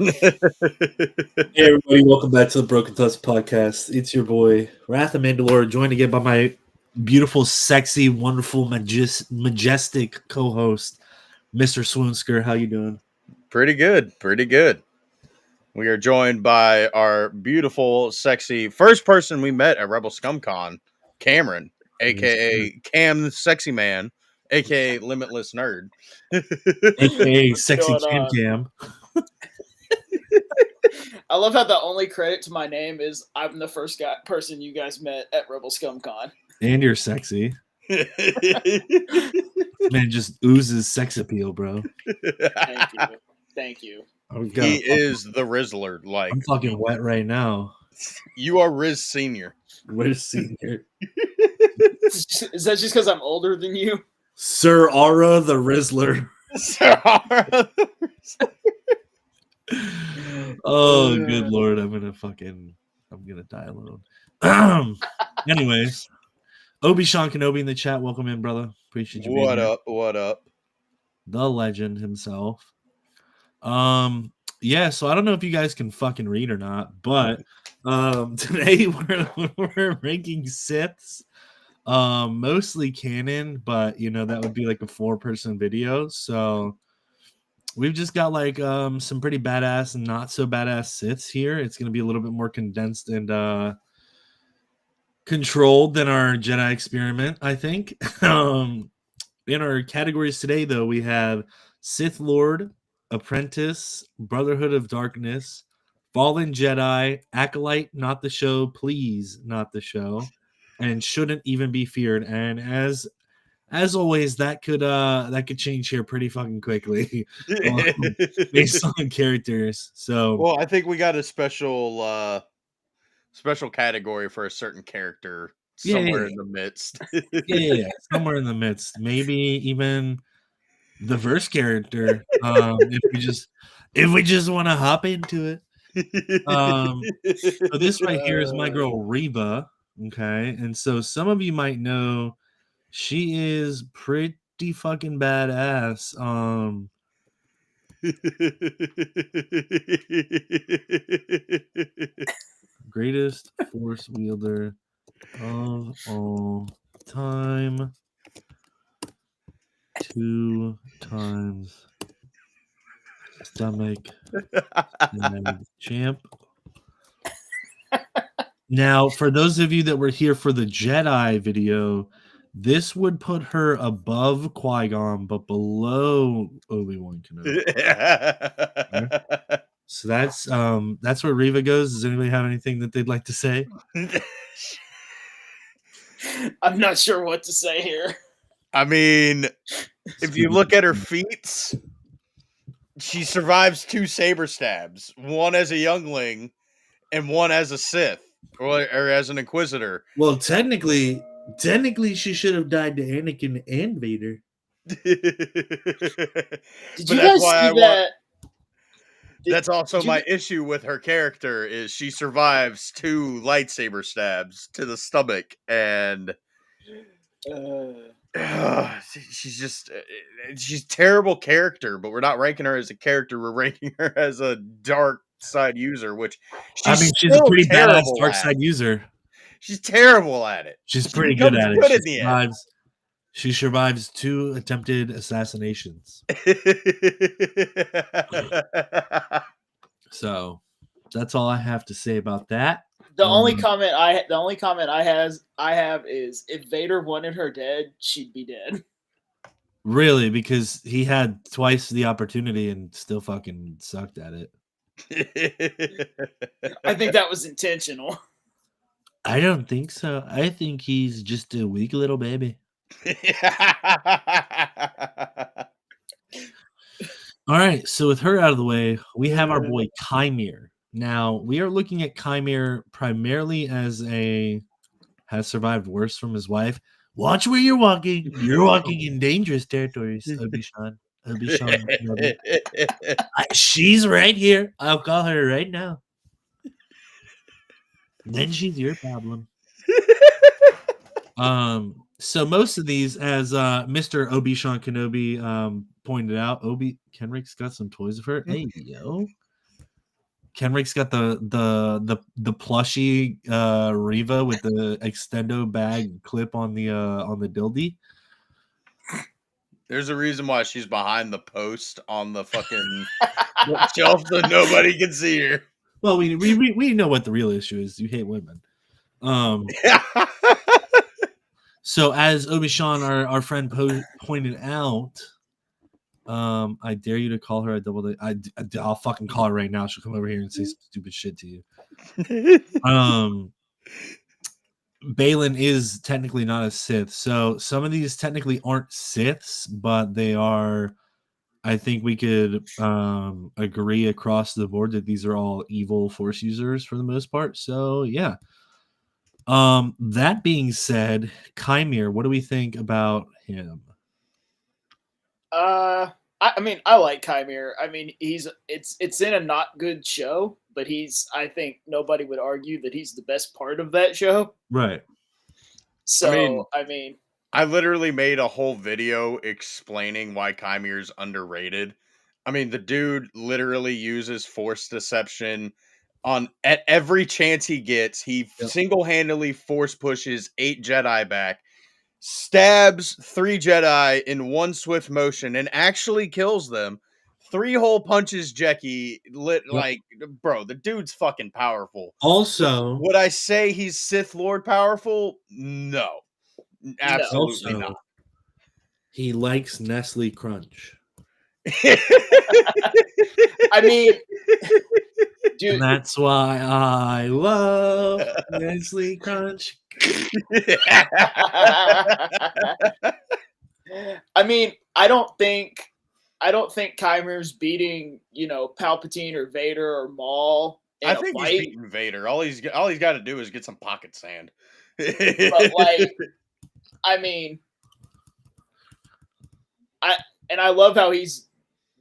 Hey everybody, welcome back to the Broken Tusk podcast. It's your boy Wrath of Mandalore, joined again by my beautiful, sexy, wonderful, majestic co-host, Mr. Swoonsker. How you doing? Pretty good. We are joined by our beautiful, sexy first person we met at Rebel ScumCon, Cameron, aka Cam the Sexy Man, aka Limitless Nerd. AKA Sexy going Cam on? Cam. I love how the only credit to my name is I'm the first person you guys met at Rebel ScumCon. And you're sexy. Man, just oozes sex appeal, bro. Thank you. He is the Rizzler. Like, I'm fucking wet right now. You are Riz Senior. Riz Senior. Is that just because I'm older than you? Sir Aura the Rizzler. Sir Aura the Rizzler. Oh, good lord! I'm gonna die alone. Anyways, Obi-Wan Kenobi in the chat. Welcome in, brother. Appreciate you. What up? What up? The legend himself. Yeah. So I don't know if you guys can fucking read or not, but today we're ranking Siths. Mostly canon, but that would be like a 4-person video. So we've just got like some pretty badass and not so badass Siths here. It's going to be a little bit more condensed and controlled than our Jedi experiment, I think. In our categories today, though, we have Sith Lord, Apprentice, Brotherhood of Darkness, Fallen Jedi, Acolyte, not the show, please, not the show, and shouldn't even be feared. And as always, that could change here pretty fucking quickly based on characters. So, well, I think we got a special category for a certain character somewhere in the midst. yeah, somewhere in the midst. Maybe even the verse character. If we just want to hop into it. So this right here is my girl Reva. Okay, and so some of you might know she is pretty fucking badass. Greatest force wielder of all time. 2 times stomach champ. Now, for those of you that were here for the Jedi video, this would put her above Qui-Gon, but below Obi-Wan Kenobi. Okay. So that's where Reva goes. Does anybody have anything that they'd like to say? I'm not sure what to say here. I mean, if you look at her feats, she survives 2 saber stabs, one as a youngling and one as a Sith or as an Inquisitor. Well, technically, she should have died to Anakin and Vader. Did you guys see that? That's also my issue with her character is she survives 2 lightsaber stabs to the stomach, and she's a terrible character. But we're not ranking her as a character; we're ranking her as a dark side user. Which she's a pretty badass dark side user. She's terrible at it. She's pretty good at it. She survives 2 attempted assassinations. So that's all I have to say about that. The only comment I have is if Vader wanted her dead, she'd be dead. Really, because he had twice the opportunity and still fucking sucked at it. I think that was intentional. I don't think so. I think he's just a weak little baby. All right, so with her out of the way, we have our boy Chimere. Now, we are looking at Chimere primarily as has survived worse from his wife. Watch where you're walking. You're walking in dangerous territories, Obi-Wan. She's right here. I'll call her right now. Then she's your problem. So most of these, as Mr. Obi-Wan Kenobi pointed out, Kenrick's got some toys of her. Hey, yo. Kenrick's got the plushy Riva with the extendo bag clip on the dildy. There's a reason why she's behind the post on the fucking shelf so nobody can see her. Well, we know what the real issue is. You hate women. So as Obi-Sean, our friend pointed out, I dare you to call her a double. I'll fucking call her right now. She'll come over here and say some stupid shit to you. Balin is technically not a Sith, so some of these technically aren't Siths, but they are. I think we could agree across the board that these are all evil Force users for the most part. So yeah. That being said, Chimere, what do we think about him? I mean, I like Chimere. I mean, it's in a not good show, but I think nobody would argue that he's the best part of that show. Right. So, I literally made a whole video explaining why Chimere's underrated. I mean, the dude literally uses Force deception at every chance he gets. He single-handedly Force pushes 8 Jedi back, stabs 3 Jedi in one swift motion, and actually kills them. 3-hole punches Jeki. Like, bro, the dude's fucking powerful. Also, would I say he's Sith Lord powerful? No. Absolutely not. He likes Nestle Crunch. I mean, dude, and that's why I love Nestle Crunch. I mean, I don't think Chimere's beating, Palpatine or Vader or Maul. I think he's beating Vader. All he's got to do is get some pocket sand. But I mean, I love how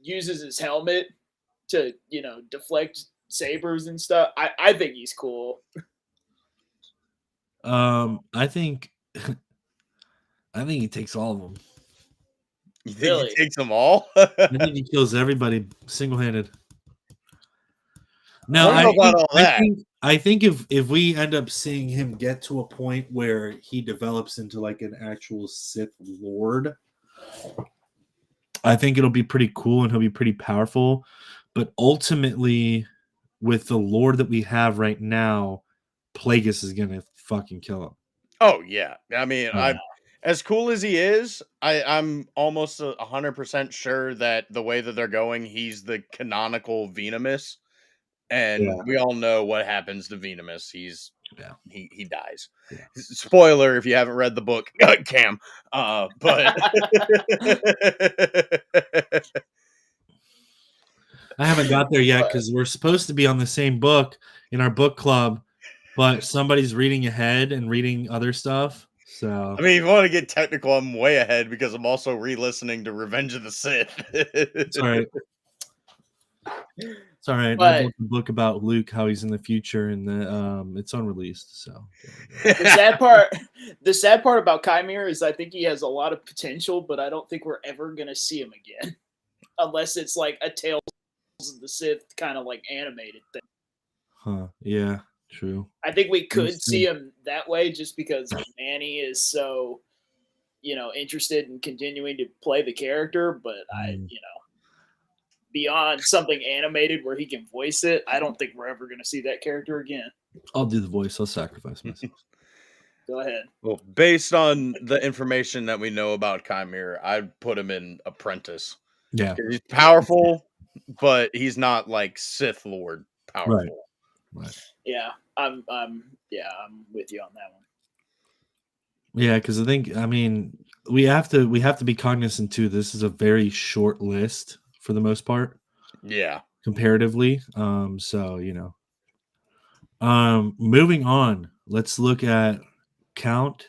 uses his helmet to, deflect sabers and stuff. I think he's cool. I think he takes all of them. You think he takes them all? I think he kills everybody single-handed. No, I think if we end up seeing him get to a point where he develops into like an actual Sith Lord, I think it'll be pretty cool and he'll be pretty powerful. But ultimately, with the Lord that we have right now, Plagueis is gonna fucking kill him. Oh yeah, I mean, as cool as he is, I'm almost 100% sure that the way that they're going, he's the canonical Venomius. And we all know what happens to Venomius. He dies. Yeah. Spoiler if you haven't read the book, Cam. But I haven't got there yet because we're supposed to be on the same book in our book club, but somebody's reading ahead and reading other stuff. So I mean, if you want to get technical, I'm way ahead because I'm also re-listening to Revenge of the Sith. It's all right. It's all right. But I wrote the book about Luke, how he's in the future, and it's unreleased. So the sad part about Chimere is I think he has a lot of potential, but I don't think we're ever gonna see him again, unless it's like a Tales of the Sith kind of like animated thing. Huh? Yeah, true. I think we could see him that way just because Manny is so, interested in continuing to play the character, but beyond something animated where he can voice it, I don't think we're ever going to see that character again. I'll do the voice. I'll sacrifice myself. Go ahead. Well, based on the information that we know about Chimere, I'd put him in Apprentice. Yeah. He's powerful, but he's not like Sith Lord powerful. Right. Yeah, I'm with you on that one. Yeah, because I mean, we have to be cognizant too. This is a very short list for the most part. Yeah. Comparatively. So, moving on, let's look at Count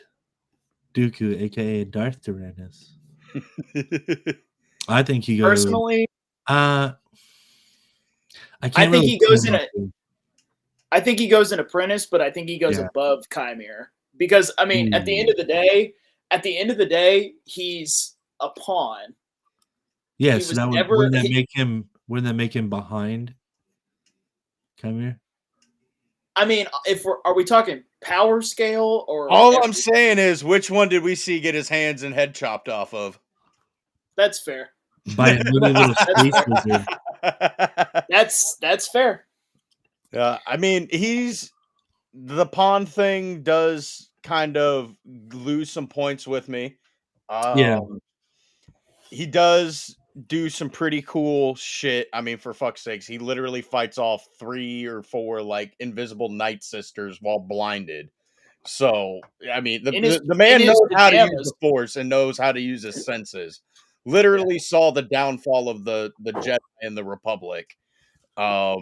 Dooku, aka Darth Tyrannus. I think he goes personally. I think he goes in Apprentice, but I think he goes above Chimere because I mean, at the end of the day, he's a pawn. Yes, wouldn't that make him behind Chimera? I mean, are we talking power scale or All I'm saying is, which one did we see get his hands and head chopped off of? That's fair. By a movie little space wizard. That's fair. I mean, the pawn thing does kind of lose some points with me. Yeah. He does do some pretty cool shit. I mean, for fuck's sakes, he literally fights off 3 or 4 like invisible night sisters while blinded. So, I mean, the man knows how to use the Force and knows how to use his senses. Literally saw the downfall of the Jedi and the Republic. But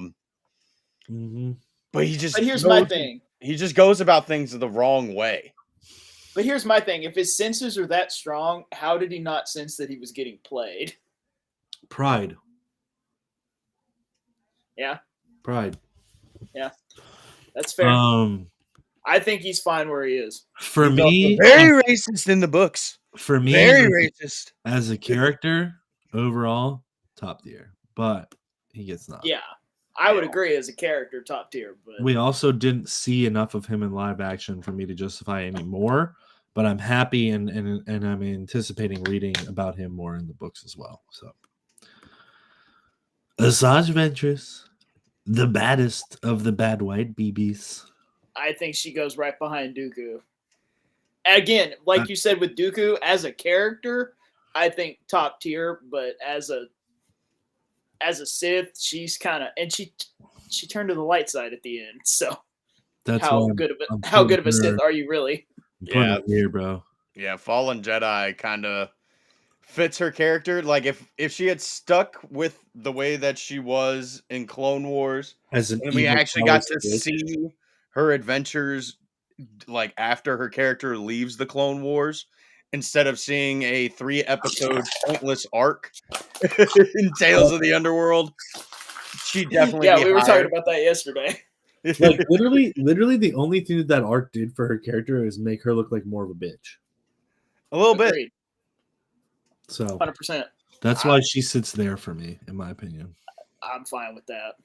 here's my thing. He just goes about things the wrong way. But here's my thing. If his senses are that strong, how did he not sense that he was getting played? Pride. Yeah. Pride. Yeah. That's fair. I think he's fine where he is. For me, very racist in the books. For me, very racist as a character. Overall, top tier, but he gets knocked. Yeah, I would agree as a character, top tier. But we also didn't see enough of him in live action for me to justify any more. But I'm happy and I'm anticipating reading about him more in the books as well. So, Asajj Ventress, the baddest of the bad white BBs. I think she goes right behind Dooku. Again, like you said with Dooku, as a character, I think top tier, but as a Sith, she's kind of, and she turned to the light side at the end. So that's how good of a Sith are you really? Yeah, here, bro. Yeah, Fallen Jedi kind of fits her character. Like if she had stuck with the way that she was in Clone Wars, and we actually got to see her adventures, like after her character leaves the Clone Wars, instead of seeing a 3-episode pointless arc in Tales of the Underworld, she definitely we were talking about that yesterday. Like literally the only thing that arc did for her character is make her look like more of a bitch. A little bit. So 100%. That's why she sits there for me, in my opinion. I'm fine with that.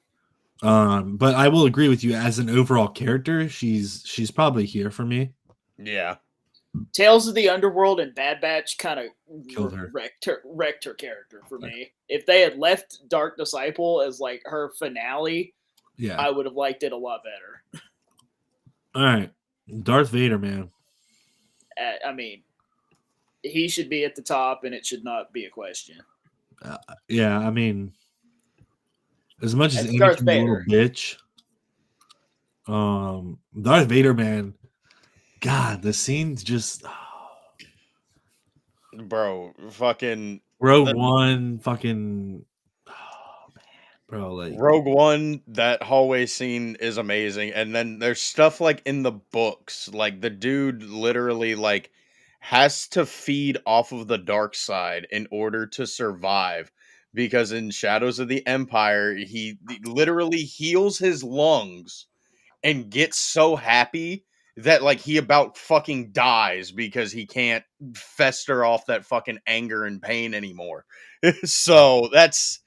But I will agree with you as an overall character, she's probably here for me. Yeah. Tales of the Underworld and Bad Batch kind of wrecked her character for me. If they had left Dark Disciple as like her finale, I would have liked it a lot better. All right. Darth Vader, man. I mean, he should be at the top, and it should not be a question. Yeah, I mean, as much as Darth Vader, bitch, Darth Vader, man. God, the scenes just, bro, fucking Rogue One, fucking, bro, like Rogue One. That hallway scene is amazing, and then there's stuff like in the books, like the dude literally like has to feed off of the dark side in order to survive, because in Shadows of the Empire, he literally heals his lungs and gets so happy that like he about fucking dies because he can't fester off that fucking anger and pain anymore. So that's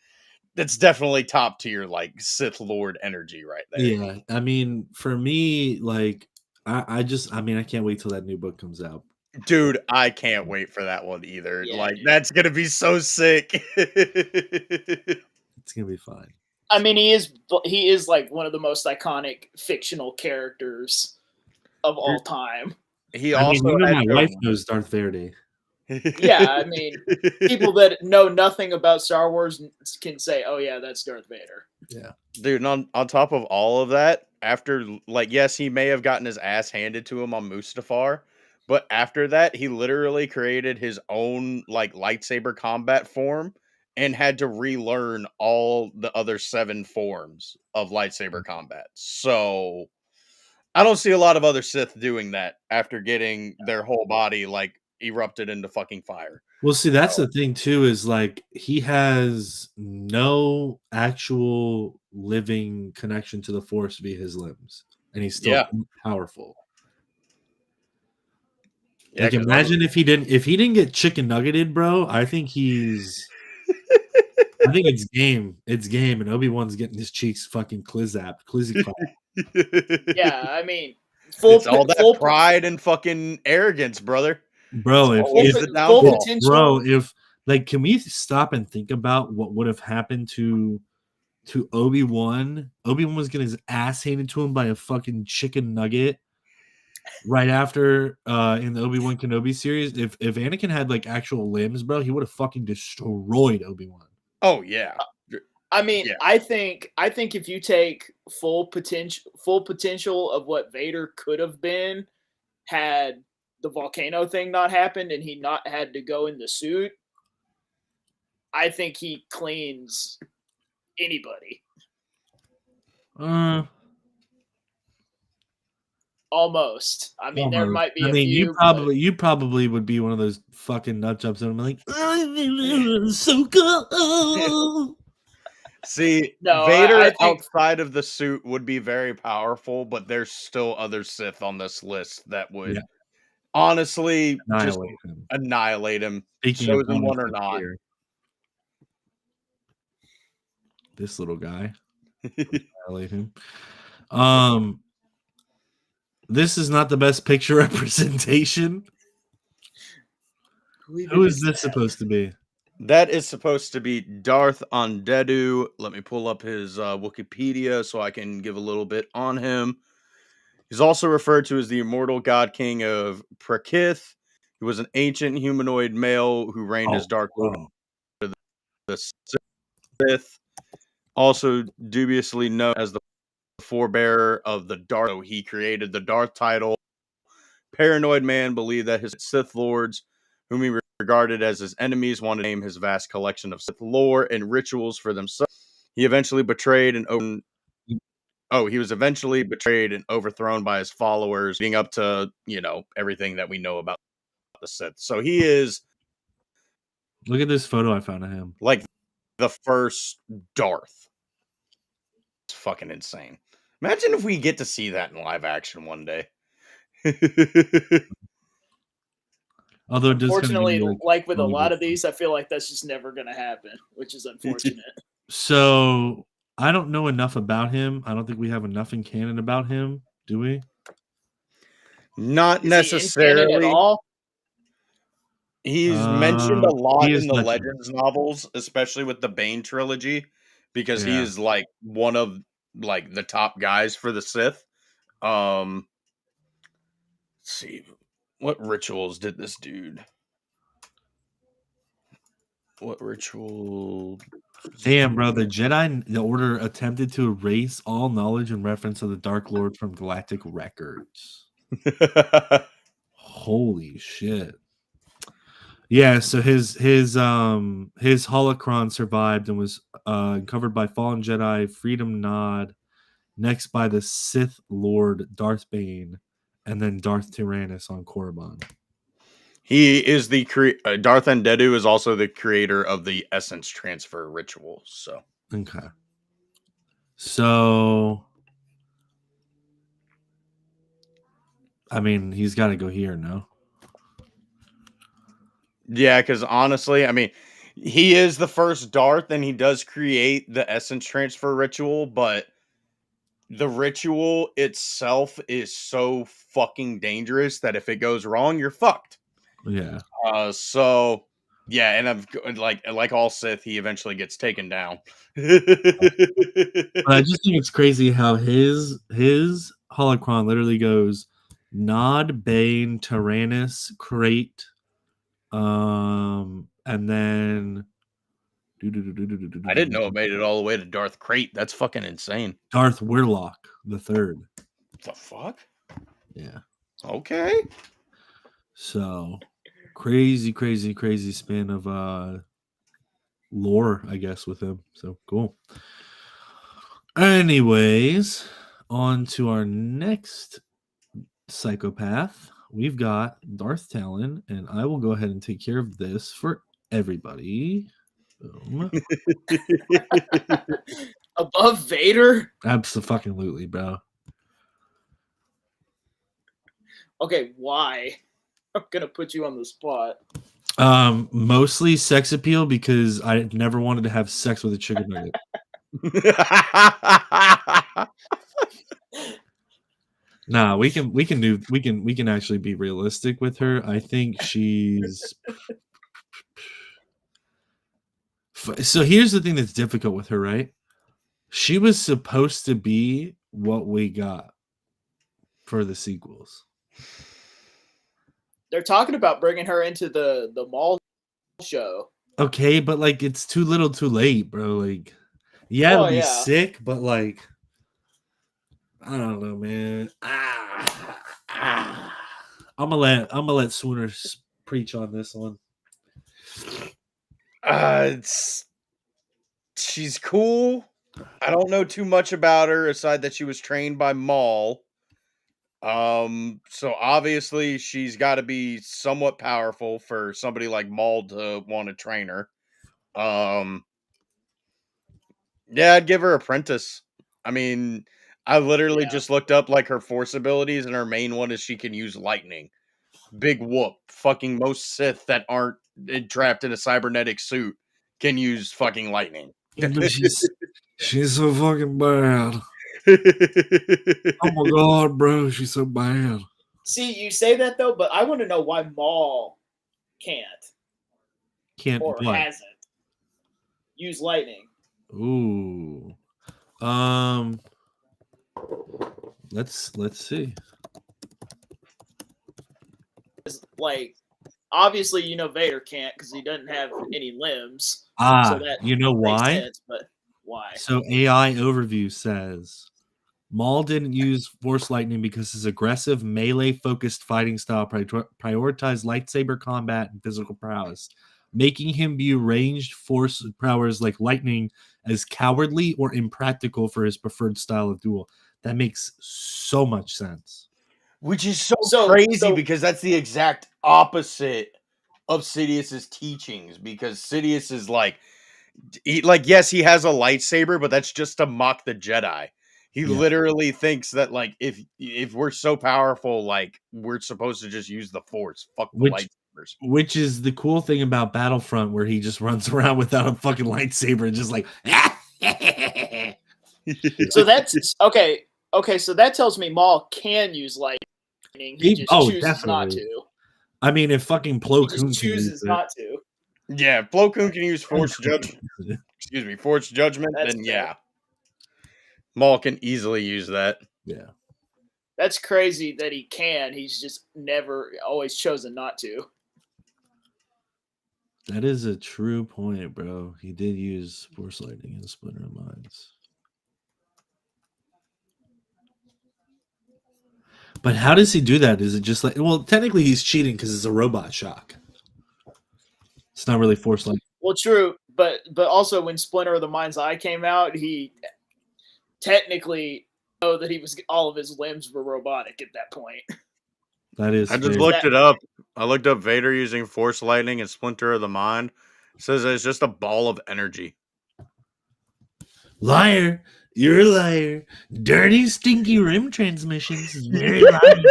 definitely top tier, like Sith Lord energy right there. Yeah, I mean, for me, like I can't wait till that new book comes out. Dude, I can't wait for that one either. That's gonna be so sick. It's gonna be fine. I mean, he is like one of the most iconic fictional characters of all time. My wife knows Darth Vader. Yeah, I mean, people that know nothing about Star Wars can say, "Oh yeah, that's Darth Vader." Yeah, dude. On top of all of that, after like, yes, he may have gotten his ass handed to him on Mustafar, but after that, he literally created his own like lightsaber combat form and had to relearn all the other 7 forms of lightsaber combat. So I don't see a lot of other Sith doing that after getting their whole body like erupted into fucking fire. Well, see, that's the thing too, is like he has no actual living connection to the Force via his limbs, and he's still powerful. Yeah, like, imagine if he didn't get chicken nuggeted, bro. I think he's I think it's game. It's game, and Obi-Wan's getting his cheeks fucking clizzy clapped. Yeah, I mean, it's all that pride and fucking arrogance, brother. Bro, full potential. If like, can we stop and think about what would have happened to Obi-Wan? Obi-Wan was getting his ass handed to him by a fucking chicken nugget right after in the Obi-Wan Kenobi series. If Anakin had like actual limbs, bro, he would have fucking destroyed Obi-Wan. Oh yeah. I mean, yeah. I think if you take full potential of what Vader could have been had the volcano thing not happened and he not had to go in the suit, I think he cleans anybody. Almost. I mean, there might be. You probably would be one of those fucking nut jobs that I'm like, so cool. See, no, Vader outside of the suit would be very powerful, but there's still other Sith on this list that would honestly annihilate him. Chosen one or not. Here. This little guy. Annihilate him. This is not the best picture representation. Who is this supposed to be? That is supposed to be Darth Ondedu. Let me pull up his Wikipedia so I can give a little bit on him. He's also referred to as the immortal god king of Prakith. He was an ancient humanoid male who reigned as Dark Lord of the Sith. Also dubiously known as the forebearer of the Darth. He created the Darth title. Paranoid man believed that his Sith lords, whom he regarded as his enemies, wanted to name his vast collection of Sith lore and rituals for themselves. He was eventually betrayed and overthrown by his followers, leading up to, everything that we know about the Sith. So he is. Look at this photo I found of him. Like the first Darth. It's fucking insane. Imagine if we get to see that in live action one day. Although, unfortunately, like with a lot of these, I feel like that's just never going to happen, which is unfortunate. So I don't know enough about him. I don't think we have enough in canon about him, do we? Not necessarily at all. He's mentioned a lot in the Legends novels, especially with the Bane trilogy, because he is like one of like the top guys for the Sith. Let's see. What rituals did this dude? What ritual? Damn, bro. The Order attempted to erase all knowledge and reference of the Dark Lord from galactic records. Holy shit. Yeah, so his holocron survived and was covered by fallen Jedi Freedom Nod, next by the Sith Lord Darth Bane, and then Darth Tyrannus on Korriban. He is the Darth Ondedu is also the creator of the essence transfer rituals. So okay, so I mean, he's got to go here, no? Yeah, because honestly, I mean, he is the first Darth, and he does create the essence transfer ritual, but the ritual itself is so fucking dangerous that if it goes wrong, you're fucked. Yeah. So yeah, and I've like all Sith, he eventually gets taken down. But I just think it's crazy how his holocron literally goes Nod, Bane, Tyrannus, Crate, and then I didn't know it made it all the way to Darth Crate. That's fucking insane. Darth Whirlock the third. The fuck? Yeah. Okay. So crazy spin of lore, I guess, with him. So cool. Anyways, on to our next psychopath. We've got Darth Talon, and I will go ahead and take care of this for everybody. Boom. Above Vader? Absolutely, bro. Okay, why? I'm gonna put you on the spot. Mostly sex appeal because I never wanted to have sex with a chicken nugget. Nah, we can actually be realistic with her. I think she's so here's the thing that's difficult with her, right? She was supposed to be what we got for the sequels. They're talking about bringing her into the mall show. Okay, but like it's too little, too late, bro. Like, yeah, it'll be sick, but like, I don't know, man. I'm gonna let Swooner preach on this one. She's cool. I don't know too much about her aside that she was trained by Maul. So obviously she's got to be somewhat powerful for somebody like Maul to want to train her. Yeah, I'd give her Apprentice. I mean, I literally just looked up like her force abilities, and her main one is she can use lightning. Big whoop. Fucking most Sith that aren't trapped in a cybernetic suit can use fucking lightning. But she's so fucking bad. Oh my god, bro, she's so bad. See, you say that though, but I want to know why Maul can't or what? hasn't use lightning. Ooh. Let's see. Like, obviously, you know Vader can't because he doesn't have any limbs. So that you know why? Sense, but why? So AI overview says Maul didn't use Force Lightning because his aggressive melee-focused fighting style prioritized lightsaber combat and physical prowess, making him view ranged Force powers like lightning as cowardly or impractical for his preferred style of duel. That makes so much sense. Which is so crazy because that's the exact opposite of Sidious's teachings. Because Sidious is like, yes, he has a lightsaber, but that's just to mock the Jedi. He literally thinks that like if we're so powerful, like we're supposed to just use the Force. Fuck the lightsabers. Which is the cool thing about Battlefront, where he just runs around without a fucking lightsaber and just like. So that's okay. Okay, so that tells me Maul can use lightning. He just chooses definitely not to. I mean, if fucking Plo Koon chooses not to. Yeah, if Plo Koon can use Force Judgment. Excuse me, Force Judgment. That's then fair. Yeah, Maul can easily use that. Yeah, that's crazy that he can. He's just never, always chosen not to. That is a true point, bro. He did use Force Lightning in Splinter of Minds. But how does he do that? Is it just like, well, technically he's cheating because it's a robot shock. It's not really Force Lightning. Well, true, but also when Splinter of the Mind's Eye came out, he technically know that he was all of his limbs were robotic at that point. That is. I just looked it up. I looked up Vader using Force Lightning and Splinter of the Mind. It says it's just a ball of energy. Liar. You're a liar. Dirty, stinky rim transmissions is very lying.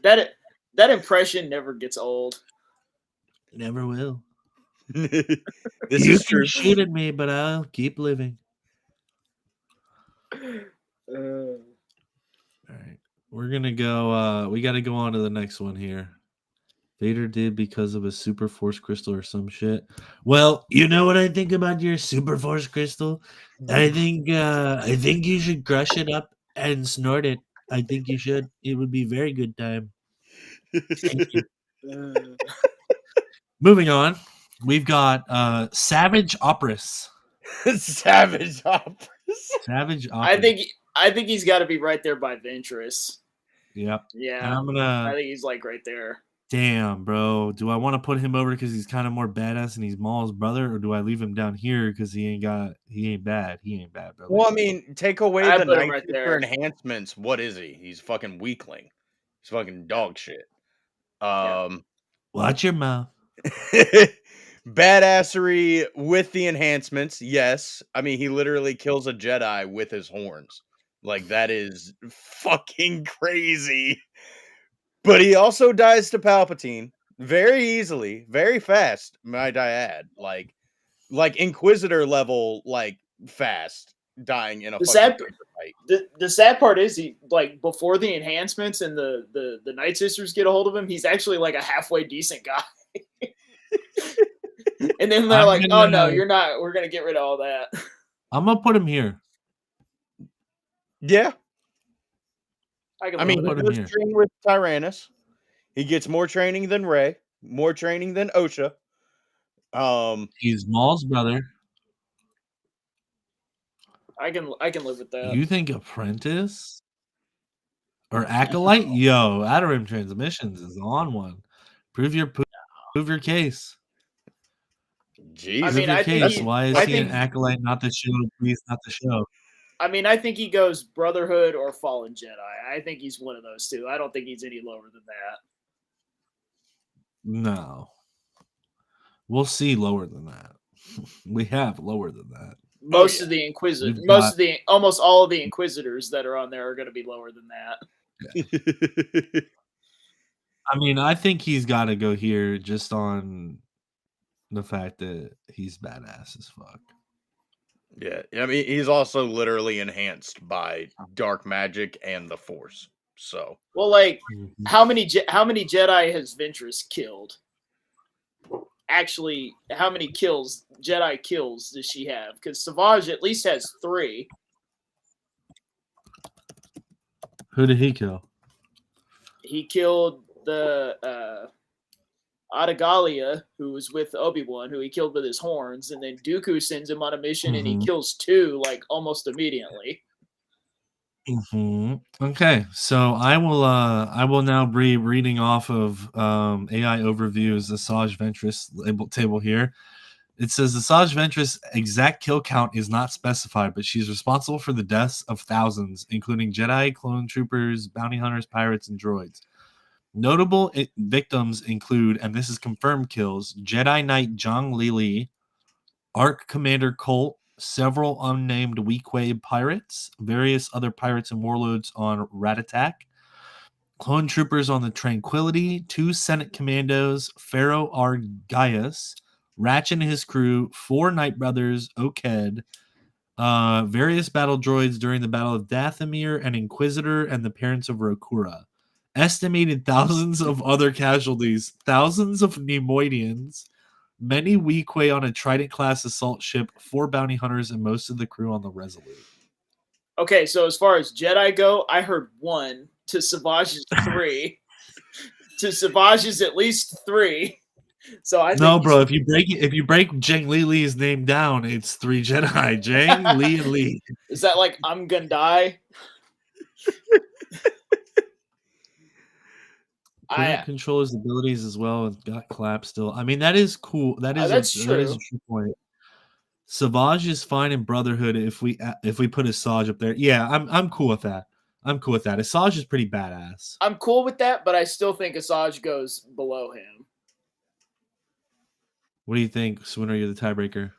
That impression never gets old. Never will. This you is true. Shoot at me, but I'll keep living. All right. We're going to go. We got to go on to the next one here. Vader did because of a super force crystal or some shit. Well, you know what I think about your super force crystal? I think you should crush it up and snort it. I think you should. It would be a very good time. Moving on, we've got Savage Operas. Savage Operas. Savage Operas. I think he's got to be right there by Ventress. Yep. Yeah. I think he's like right there. Damn, bro. Do I want to put him over because he's kind of more badass and he's Maul's brother, or do I leave him down here because he ain't bad? He ain't bad, bro. Well, I mean, take away the Night Sister enhancements. What is he? He's fucking weakling. He's fucking dog shit. Watch your mouth. Badassery with the enhancements, yes. I mean, he literally kills a Jedi with his horns. Like, that is fucking crazy. But he also dies to Palpatine very easily, very fast, might I add. Like Inquisitor level, like fast, dying in a The fucking sad, fight. the sad part is he like before the enhancements and the Night Sisters get a hold of him, he's actually like a halfway decent guy. And then they're like, "Oh no, you're not. We're gonna get rid of all that." I'm gonna put him here. Yeah, I mean, he does train with Tyrannus. He gets more training than Rey, more training than Osha. He's Maul's brother. I can live with that. You think Apprentice or Acolyte? Yo, Adarim Transmissions is on one. Prove your case. Jeez. I mean, I think why is he an Acolyte, not the show? Please, not the show. I mean, I think he goes Brotherhood or Fallen Jedi. I think he's one of those two. I don't think he's any lower than that. No. We'll see lower than that. We have lower than that. Most of the Inquisitors, almost all of the Inquisitors that are on there are going to be lower than that. Yeah. I mean, I think he's got to go here just on the fact that he's badass as fuck. Yeah, I mean, he's also literally enhanced by dark magic and the Force. So, well, like, how many Jedi has Ventress killed? Actually, how many Jedi kills does she have? Because Savage at least has 3. Who did he kill? He killed the Adagalia, who was with Obi-Wan, who he killed with his horns, and then Dooku sends him on a mission, and he kills 2 like almost immediately. Okay, so I will now be reading off of AI Overview's Asajj Ventress table here. It says Asajj Ventress' exact kill count is not specified, but she's responsible for the deaths of thousands, including Jedi, clone troopers, bounty hunters, pirates, and droids. Notable victims include, and this is confirmed kills, Jedi Knight Zhang Li, Arc Commander Colt, several unnamed Weequay pirates, various other pirates and warlords on Rat Attack, clone troopers on the Tranquility, 2 Senate commandos, Pharaoh Argaius, Ratch and his crew, 4 Night Brothers, Oked, various battle droids during the Battle of Dathomir, an Inquisitor, and the parents of Rokura. Estimated thousands of other casualties, thousands of Nemoidians, many Weequay on a Trident-class assault ship, 4 bounty hunters, and most of the crew on the Resolute. Okay, so as far as Jedi go, I heard 1. To Savage's 3. To Savage's at least 3. So I no, bro. If you break Zhang Li's name down, it's 3 Jedi. Zhang Li and Li. Is that like I'm gonna die? I control his abilities as well and got clap still. I mean, that is cool. That's true. That is a true point. Savage is fine in Brotherhood if we put Asajj up there. Yeah, I'm cool with that. Asajj is pretty badass. I'm cool with that, but I still think Asajj goes below him. What do you think, Swinner? You're the tiebreaker.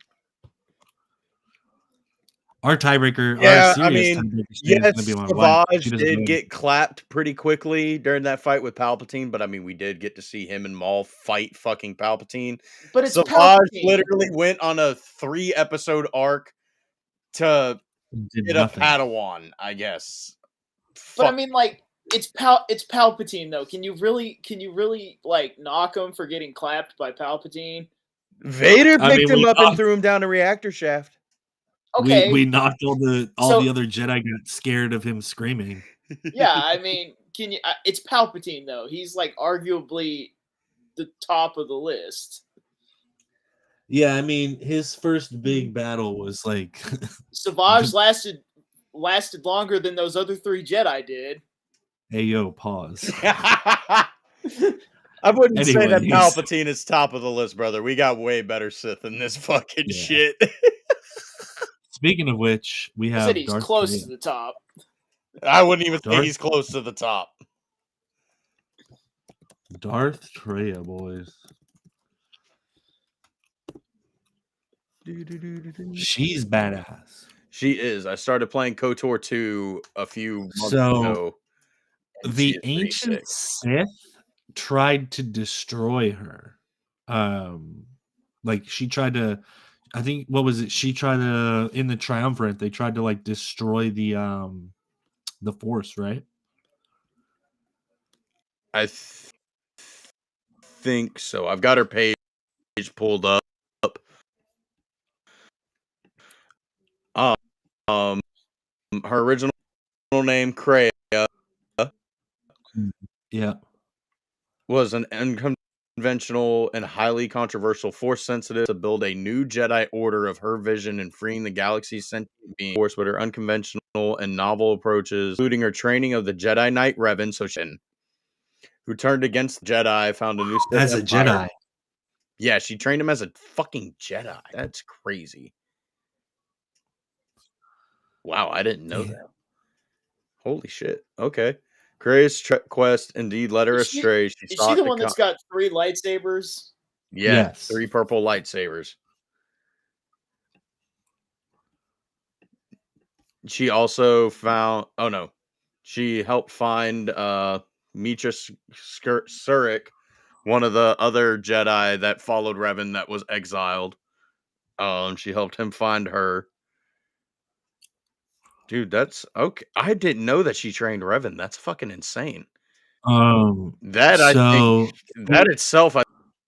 Our tiebreaker, yeah, I mean, yes, Savage did get clapped pretty quickly during that fight with Palpatine, but I mean, we did get to see him and Maul fight fucking Palpatine. But it's Savage Palpatine. Literally went on a 3-episode arc to get a Padawan, I guess. But I mean, like, it's Palpatine though. Can you really like knock him for getting clapped by Palpatine? Vader picked him up and threw him down a reactor shaft. Okay, we knocked all the other Jedi got scared of him screaming. Yeah, I mean, can you? It's Palpatine though. He's like arguably the top of the list. Yeah, I mean, his first big battle was like Savage lasted longer than those other 3 Jedi did. Hey, yo, pause. I wouldn't say that Palpatine is top of the list, brother. We got way better Sith than this fucking shit. Speaking of which, we have. Said he's Darth close to the top. I wouldn't even say he's close to the top. Darth Treya, boys. She's badass. She is. I started playing KOTOR 2 a few months ago. The ancient Sith tried to destroy her. Like she tried to, I think, what was it? She tried to, in the Triumvirate, they tried to like destroy the Force, right? I think so. I've got her page pulled up. Her original name, Kreia, yeah, was an unconventional and highly controversial Force sensitive to build a new Jedi Order of her vision and freeing the galaxy's sentient beings. Force, with her unconventional and novel approaches, including her training of the Jedi Knight Revan, who turned against the Jedi, found a new Sith as a Empire. Jedi. Yeah, she trained him as a fucking Jedi. That's crazy. Wow, I didn't know that. Holy shit. Okay. Kreia's quest indeed led her astray. Is she the one that's got 3 lightsabers? Yeah, yes. 3 purple lightsabers. She also found... Oh, no. She helped find Mitra Surik, one of the other Jedi that followed Revan that was exiled. She helped him find her. Dude, that's... Okay. I didn't know that she trained Revan. That's fucking insane. That itself, I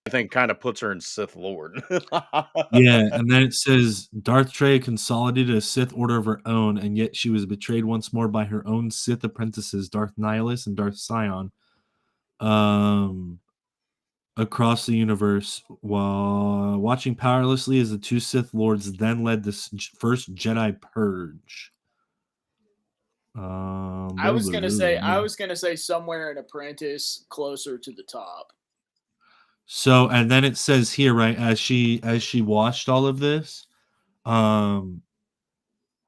think, kind of puts her in Sith Lord. Yeah, and then it says Darth Trey consolidated a Sith order of her own, and yet she was betrayed once more by her own Sith apprentices, Darth Nihilus and Darth Sion, across the universe, while watching powerlessly as the 2 Sith Lords then led the first Jedi Purge. I was gonna say somewhere an apprentice closer to the top. So, and then it says here, right, as she watched all of this, the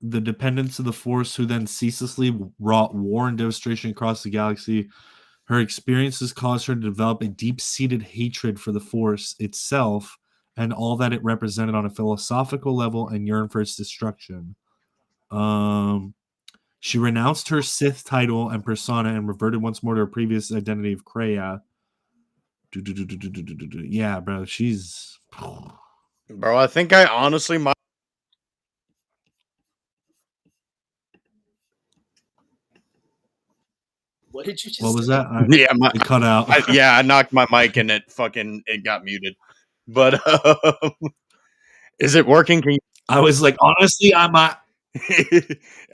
dependence of the Force, who then ceaselessly wrought war and devastation across the galaxy, her experiences caused her to develop a deep-seated hatred for the Force itself and all that it represented on a philosophical level, and yearned for its destruction. She renounced her Sith title and persona and reverted once more to her previous identity of Kreia. Yeah, bro, she's... Bro, I think I honestly might... What did you just What was say? that? It cut out. I knocked my mic and it got muted. But is it working? I was like, honestly, I might...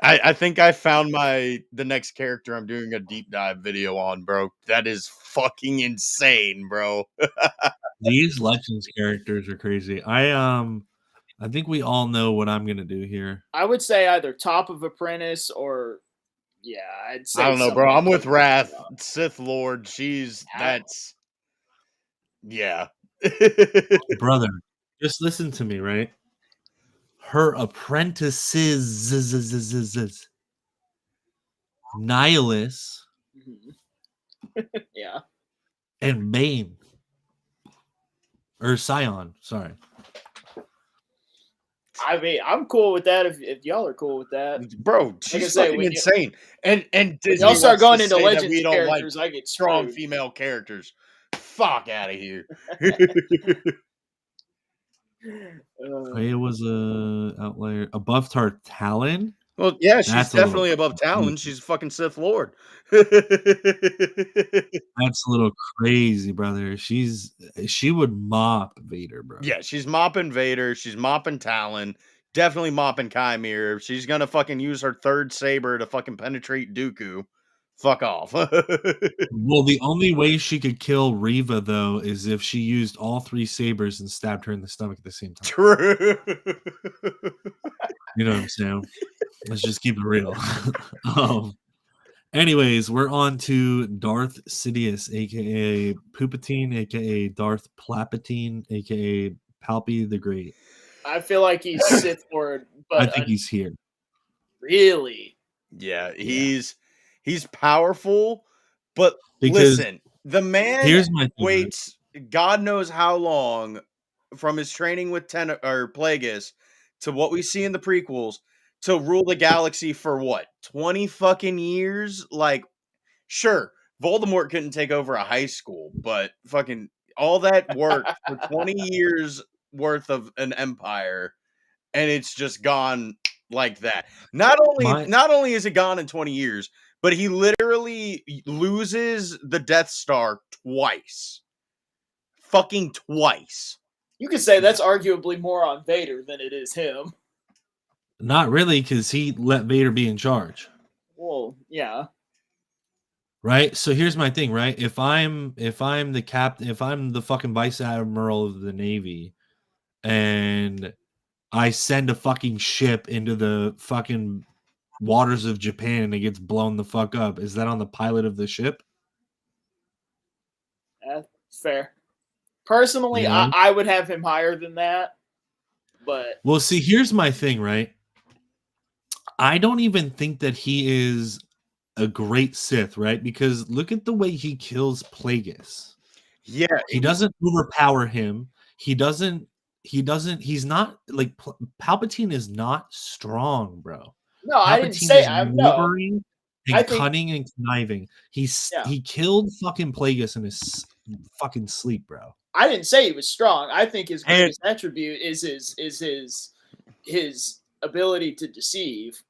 I think I found the next character I'm doing a deep dive video on, bro. That is fucking insane, bro. These Legends characters are crazy. I think we all know what I'm gonna do here. I would say either top of Apprentice or I'd say I don't know, bro. I'm with Wrath, Sith Lord. That's brother. Just listen to me, right? Her apprentices, Nihilus, yeah, and Bane, or Sion. Sorry. I mean, I'm cool with that if y'all are cool with that, bro. She's fucking insane. And Disney y'all start going into Legends characters, I get strong female characters. Fuck out of here. It was a outlier above Talon. Well, yeah, she's definitely above Talon. She's a fucking Sith Lord. That's a little crazy, brother. She would mop Vader, bro. Yeah, she's mopping Vader. She's mopping Talon. Definitely mopping Chimera. She's gonna fucking use her 3rd saber to fucking penetrate Dooku. Fuck off. Well, the only way she could kill Reva, though, is if she used all 3 sabers and stabbed her in the stomach at the same time. True. You know what I'm saying? Let's just keep it real. Anyways, we're on to Darth Sidious, aka Poopatine, aka Darth Palpatine, aka Palpy the Great. I feel like he's Sith Lord, but I think he's here. Really? Yeah, he's powerful, but listen, the man waits God knows how long from his training with Plagueis to what we see in the prequels to rule the galaxy for what, 20 fucking years? Like, Sure, Voldemort couldn't take over a high school, but fucking all that work for 20 years worth of an empire, and it's just gone like that. Not only is it gone in 20 years, but he literally loses the Death Star twice. Fucking twice. You could say that's arguably more on Vader than it is him. Not really, because he let Vader be in charge. Well, yeah. Right? So here's my thing, right? If I'm the captain, if I'm the fucking vice admiral of the Navy, and I send a fucking ship into the fucking waters of Japan and it gets blown the fuck up, is that on the pilot of the ship? Fair. Personally, I would have him higher than that. But well, see, here's my thing, right? I don't even think that he is a great Sith, right? Because look at the way he kills Plagueis. Yeah, he doesn't overpower him. He's not like Palpatine is not strong, bro. No, I didn't say I'm maneuvering and cunning and conniving. He killed fucking Plagueis in his fucking sleep, bro. I didn't say he was strong. I think his greatest attribute is his ability to deceive.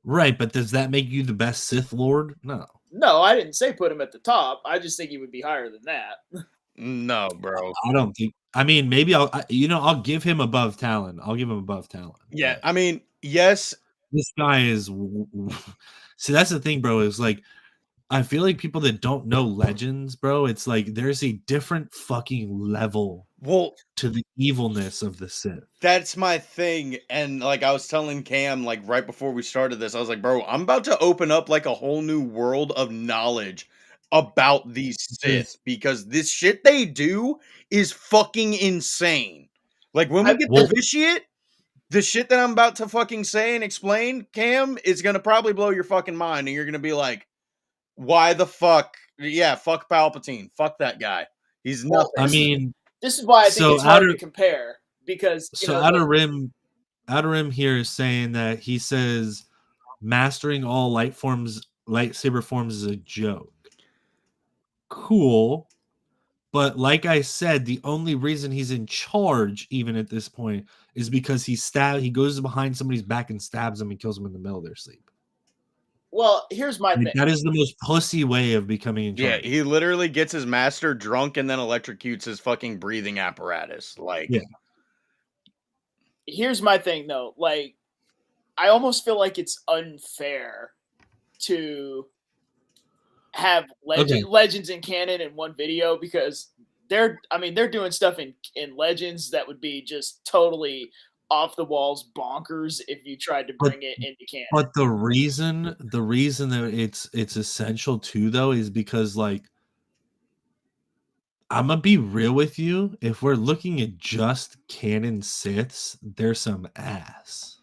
Right, but does that make you the best Sith Lord? No. No, I didn't say put him at the top. I just think he would be higher than that. No, bro. I don't think. I mean, maybe I'll give him above Talon. I'll give him above Talon. Yeah, I mean, yes. This guy is. See, that's the thing, bro. Is like, I feel like people that don't know Legends, bro, it's like there's a different fucking level to the evilness of the Sith. That's my thing. And like I was telling Cam, like right before we started this, I was like, bro, I'm about to open up like a whole new world of knowledge about these Sith because this shit they do is fucking insane. Like when we get the vitiate, the shit that I'm about to fucking say and explain, Cam, is gonna probably blow your fucking mind, and you're gonna be like, why the fuck? Yeah, fuck Palpatine. Fuck that guy. He's nothing. I mean, this is why I think it's hard to compare because Outer Rim here is saying that he says mastering all lightsaber forms is a joke. Cool, but like I said, the only reason he's in charge, even at this point, is because he goes behind somebody's back and stabs them and kills them in the middle of their sleep. Well, here's my thing. That is the most pussy way of becoming in charge. Yeah, he literally gets his master drunk and then electrocutes his fucking breathing apparatus. Like, yeah. Here's my thing, though. Like, I almost feel like it's unfair to have Legends in canon in one video because they're doing stuff in Legends that would be just totally off the walls bonkers if you tried to bring it into canon. But the reason that it's essential too, though, is because like I'm gonna be real with you. If we're looking at just canon Siths, there's some ass.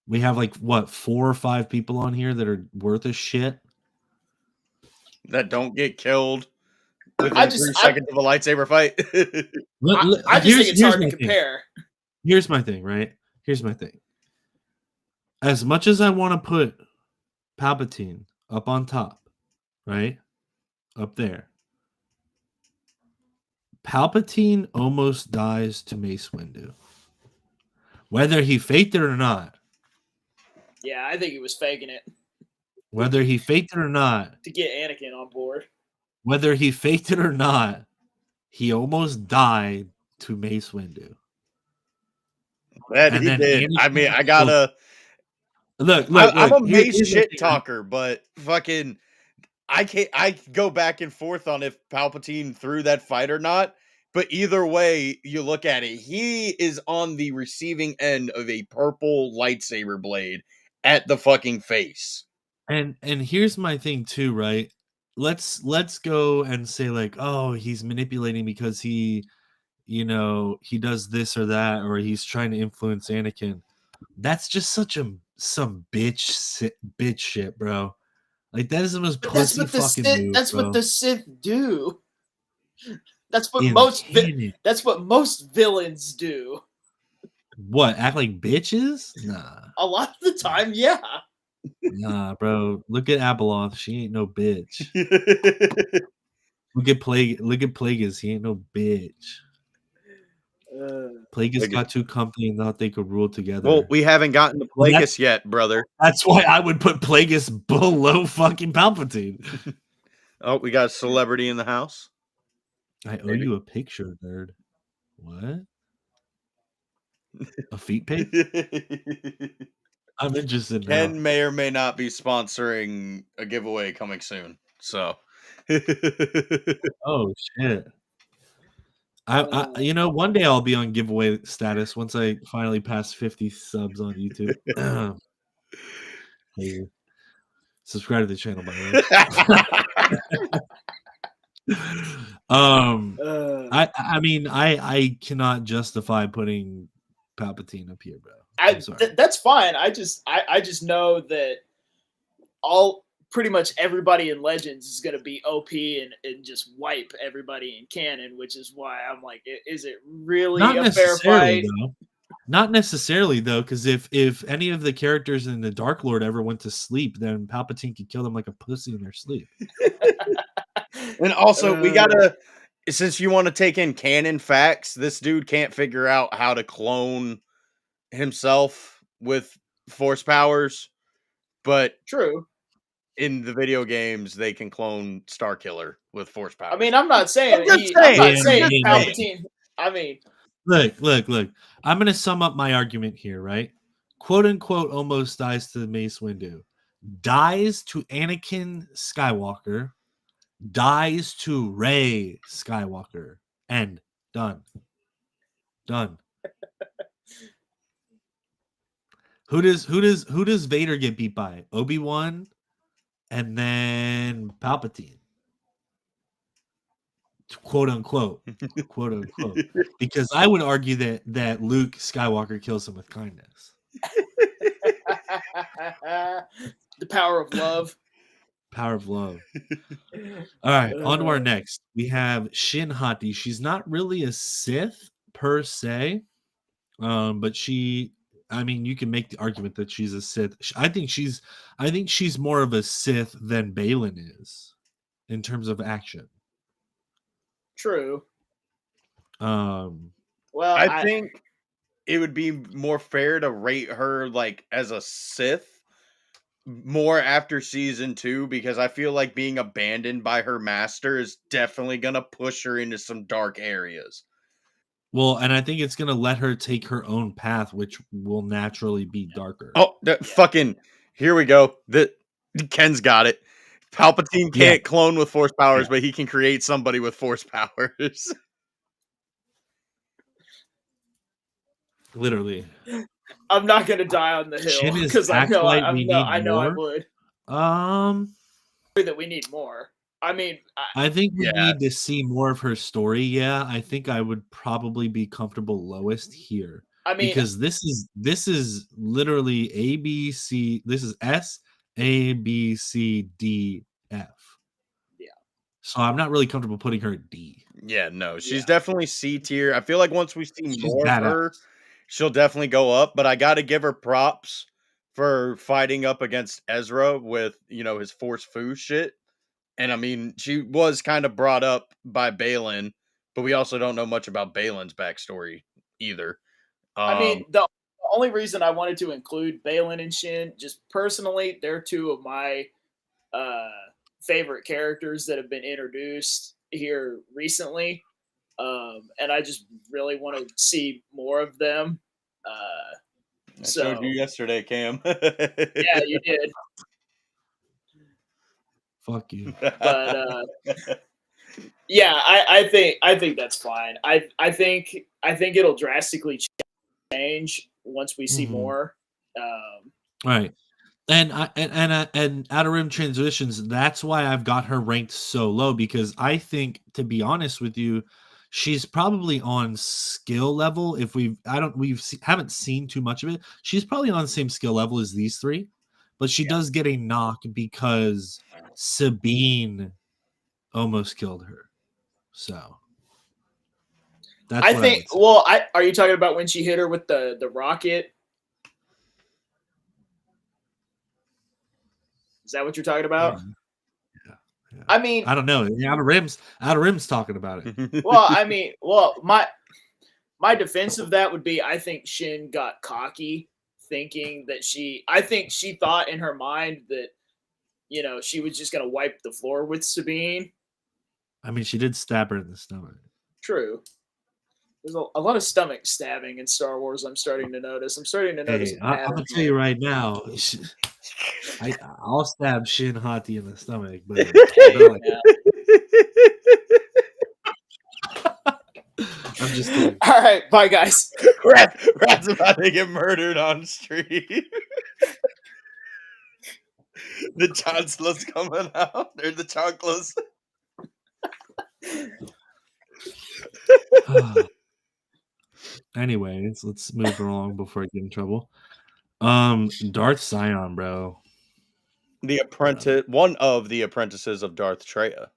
We have like what 4 or 5 people on here that are worth a shit that don't get killed within 3 seconds of a lightsaber fight. I just think it's hard to compare. Here's my thing, right? Here's my thing. As much as I want to put Palpatine up on top, right? Up there. Palpatine almost dies to Mace Windu. Whether he faked it or not. Yeah, I think he was faking it. Whether he faked it or not. To get Anakin on board. Whether he faked it or not, he almost died to Mace Windu. Man, he did. I mean, I gotta look. I'm a Mace shit talker, but fucking, I go back and forth on if Palpatine threw that fight or not. But either way you look at it, he is on the receiving end of a purple lightsaber blade at the fucking face. And here's my thing too, right? Let's go and say like, oh, he's manipulating because he does this or that, or he's trying to influence Anakin. That's just some bitch shit, bro. Like that is the most pussy fucking move. That's what the Sith do. That's what most villains do. What? Act like bitches? Nah. A lot of the time, yeah. Nah, bro. Look at Abeloth. She ain't no bitch. Look at Plagueis. He ain't no bitch. Plagueis got too comfy and thought they could rule together. Well, we haven't gotten to Plagueis yet, brother. That's why I would put Plagueis below fucking Palpatine. Oh, we got a celebrity in the house. I owe you a picture, nerd. What? A feet pic? I'm interested now. Ken may or may not be sponsoring a giveaway coming soon. So. Oh shit. I you know, one day I'll be on giveaway status once I finally pass 50 subs on YouTube. Hey, subscribe to the channel, by the way. I mean I cannot justify putting Palpatine up here, bro. That's fine. I just know that pretty much everybody in Legends is going to be OP and just wipe everybody in canon, which is why I'm like, is it really a fair fight? Though. Not necessarily, though, because if any of the characters in the Dark Lord ever went to sleep, then Palpatine could kill them like a pussy in their sleep. And also, we gotta, since you want to take in canon facts, this dude can't figure out how to clone himself with force powers, but true. In the video games, they can clone Starkiller with force powers. I mean, I'm not saying Palpatine. I mean, look. I'm gonna sum up my argument here, right? "Quote unquote" almost dies to Mace Windu, dies to Anakin Skywalker, dies to Rey Skywalker. End. Done. Who does Vader get beat by? Obi-Wan and then Palpatine. Quote unquote. Because I would argue that Luke Skywalker kills him with kindness. The power of love. All right, on to our next. We have Shin Hati. She's not really a Sith per se, but I mean, you can make the argument that she's a Sith. I think she's more of a Sith than Baylan is in terms of action. True. Well, I think it would be more fair to rate her like as a Sith more after season 2, because I feel like being abandoned by her master is definitely gonna push her into some dark areas. Well, and I think it's gonna let her take her own path, which will naturally be darker. Oh, fucking here we go. Ken's got it. Palpatine can't clone with force powers, but he can create somebody with force powers. Literally. I'm not gonna die on the hill because I know I would. That we need more. I mean, I think we need to see more of her story. Yeah, I think I would probably be comfortable lowest here. I mean, because this is literally A B C. This is S A B C D F. Yeah. So I'm not really comfortable putting her at D. Yeah, no, she's definitely C tier. I feel like once we see more of her, she'll definitely go up. But I got to give her props for fighting up against Ezra with his force foo shit. And I mean, she was kind of brought up by Baylan, but we also don't know much about Baylan's backstory either. I mean, the only reason I wanted to include Baylan and Shin, just personally, they're two of my favorite characters that have been introduced here recently. And I just really want to see more of them. I showed you yesterday, Cam. Yeah, you did. Fuck you. But yeah, I think that's fine. I think it'll drastically change once we see more. Right. And Outer Rim Transitions, that's why I've got her ranked so low, because I think, to be honest with you, she's probably on skill level. If haven't seen too much of it, she's probably on the same skill level as these three, but she does get a knock because Sabine almost killed her. So that's I think. Are you talking about when she hit her with the rocket? Is that what you're talking about? Yeah. I mean, I don't know. Outer Rim's talking about it. Well, I mean, my defense of that would be I think Shin got cocky thinking that I think she thought in her mind that, she was just going to wipe the floor with Sabine. I mean, she did stab her in the stomach. True. There's a lot of stomach stabbing in Star Wars. I'm starting to notice. I'm gonna tell you right now. I'll stab Shin Hati in the stomach, but I'm just kidding. All right, bye guys. Rat's about to get murdered on street. The chancellor's coming out. There's the chancellors. Anyways, let's move along before I get in trouble. Darth Sion, bro. The apprentice, one of the apprentices of Darth Treya.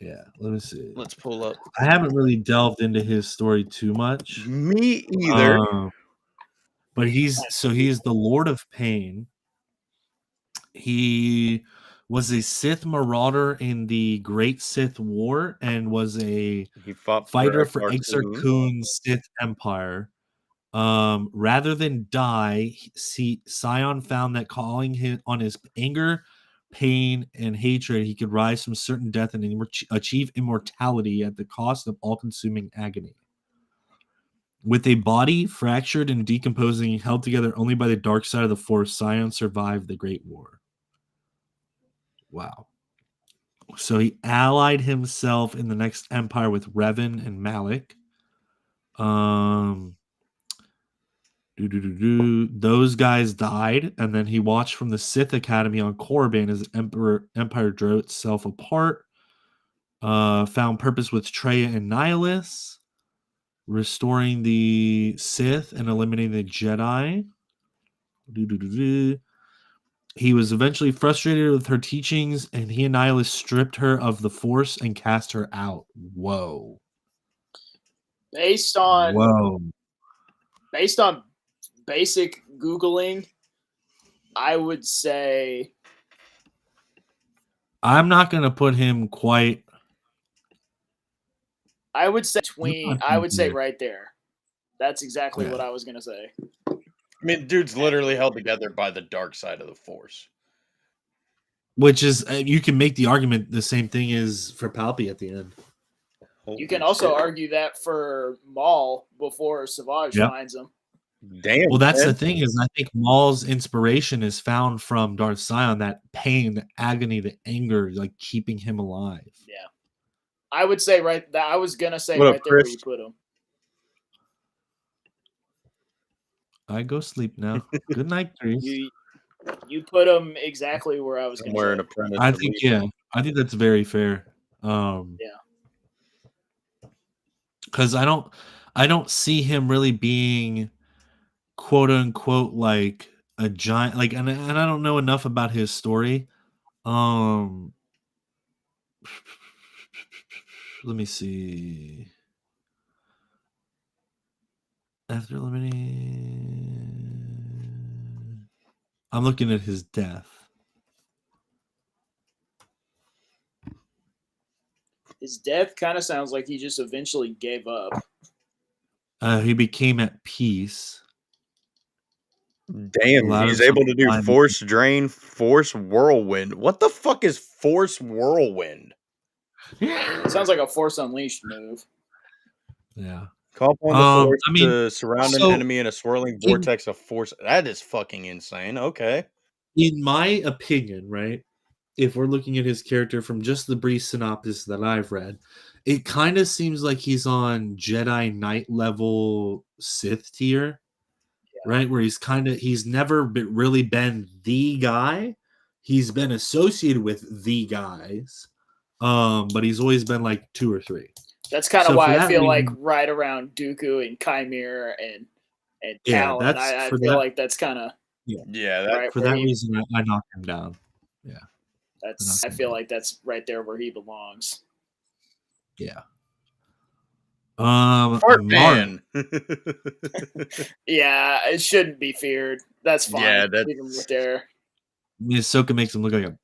Yeah, let me see. Let's pull up. I haven't really delved into his story too much. Me either. But he's the Lord of Pain. He was a Sith marauder in the Great Sith War and was a fighter for Exar Kun's Sith Empire. Rather than die, Sion found that calling him on his anger, pain, and hatred, he could rise from certain death and achieve immortality at the cost of all-consuming agony. With a body fractured and decomposing, held together only by the dark side of the Force, Sion survived the Great War. Wow. So he allied himself in the next empire with Revan and Malik. Those guys died, and then he watched from the Sith Academy on Korriban as Empire drove itself apart. Found purpose with Treya and Nihilus, restoring the Sith and eliminating the Jedi. He was eventually frustrated with her teachings, and he and Nihilus stripped her of the Force and cast her out. Whoa. Based on basic Googling, I would say I'm not going to put him quite. I would say right there. That's exactly what I was going to say. I mean, dude's literally held together by the dark side of the Force. Which is, you can make the argument the same thing is for Palpy at the end. You can also argue that for Maul before Savage finds him. Damn. Well, that's the thing is, I think Maul's inspiration is found from Darth Sion, that pain, the agony, the anger, like keeping him alive. Yeah. I would say I was going to say right there where you put him. I go sleep now. Good night, Chris. You put him exactly where I was going to say. I think that's very fair. Because I don't see him really being quote unquote like a giant, like, and I don't know enough about his story. Let me see. After eliminating, I'm looking at his death. His death kind of sounds like he just eventually gave up. He became at peace. Damn, he's able to do Force Drain, Force Whirlwind. What the fuck is Force Whirlwind? It sounds like a Force Unleashed move. Yeah. Call upon the Force to surround an enemy in a swirling vortex of force. That is fucking insane. Okay. In my opinion, right, if we're looking at his character from just the brief synopsis that I've read, it kind of seems like he's on Jedi Knight level Sith tier, right? Where he's never really been the guy. He's been associated with the guys, but he's always been like 2 or 3. That's kind of why I feel like right around Dooku and Chimera and Talon, I feel like that's kind of for that reason I knocked him down. Yeah, I feel like that's right there where he belongs. Yeah. Fart man. Yeah, it shouldn't be feared. That's fine. Yeah, that's leave him right there. Ahsoka makes him look like a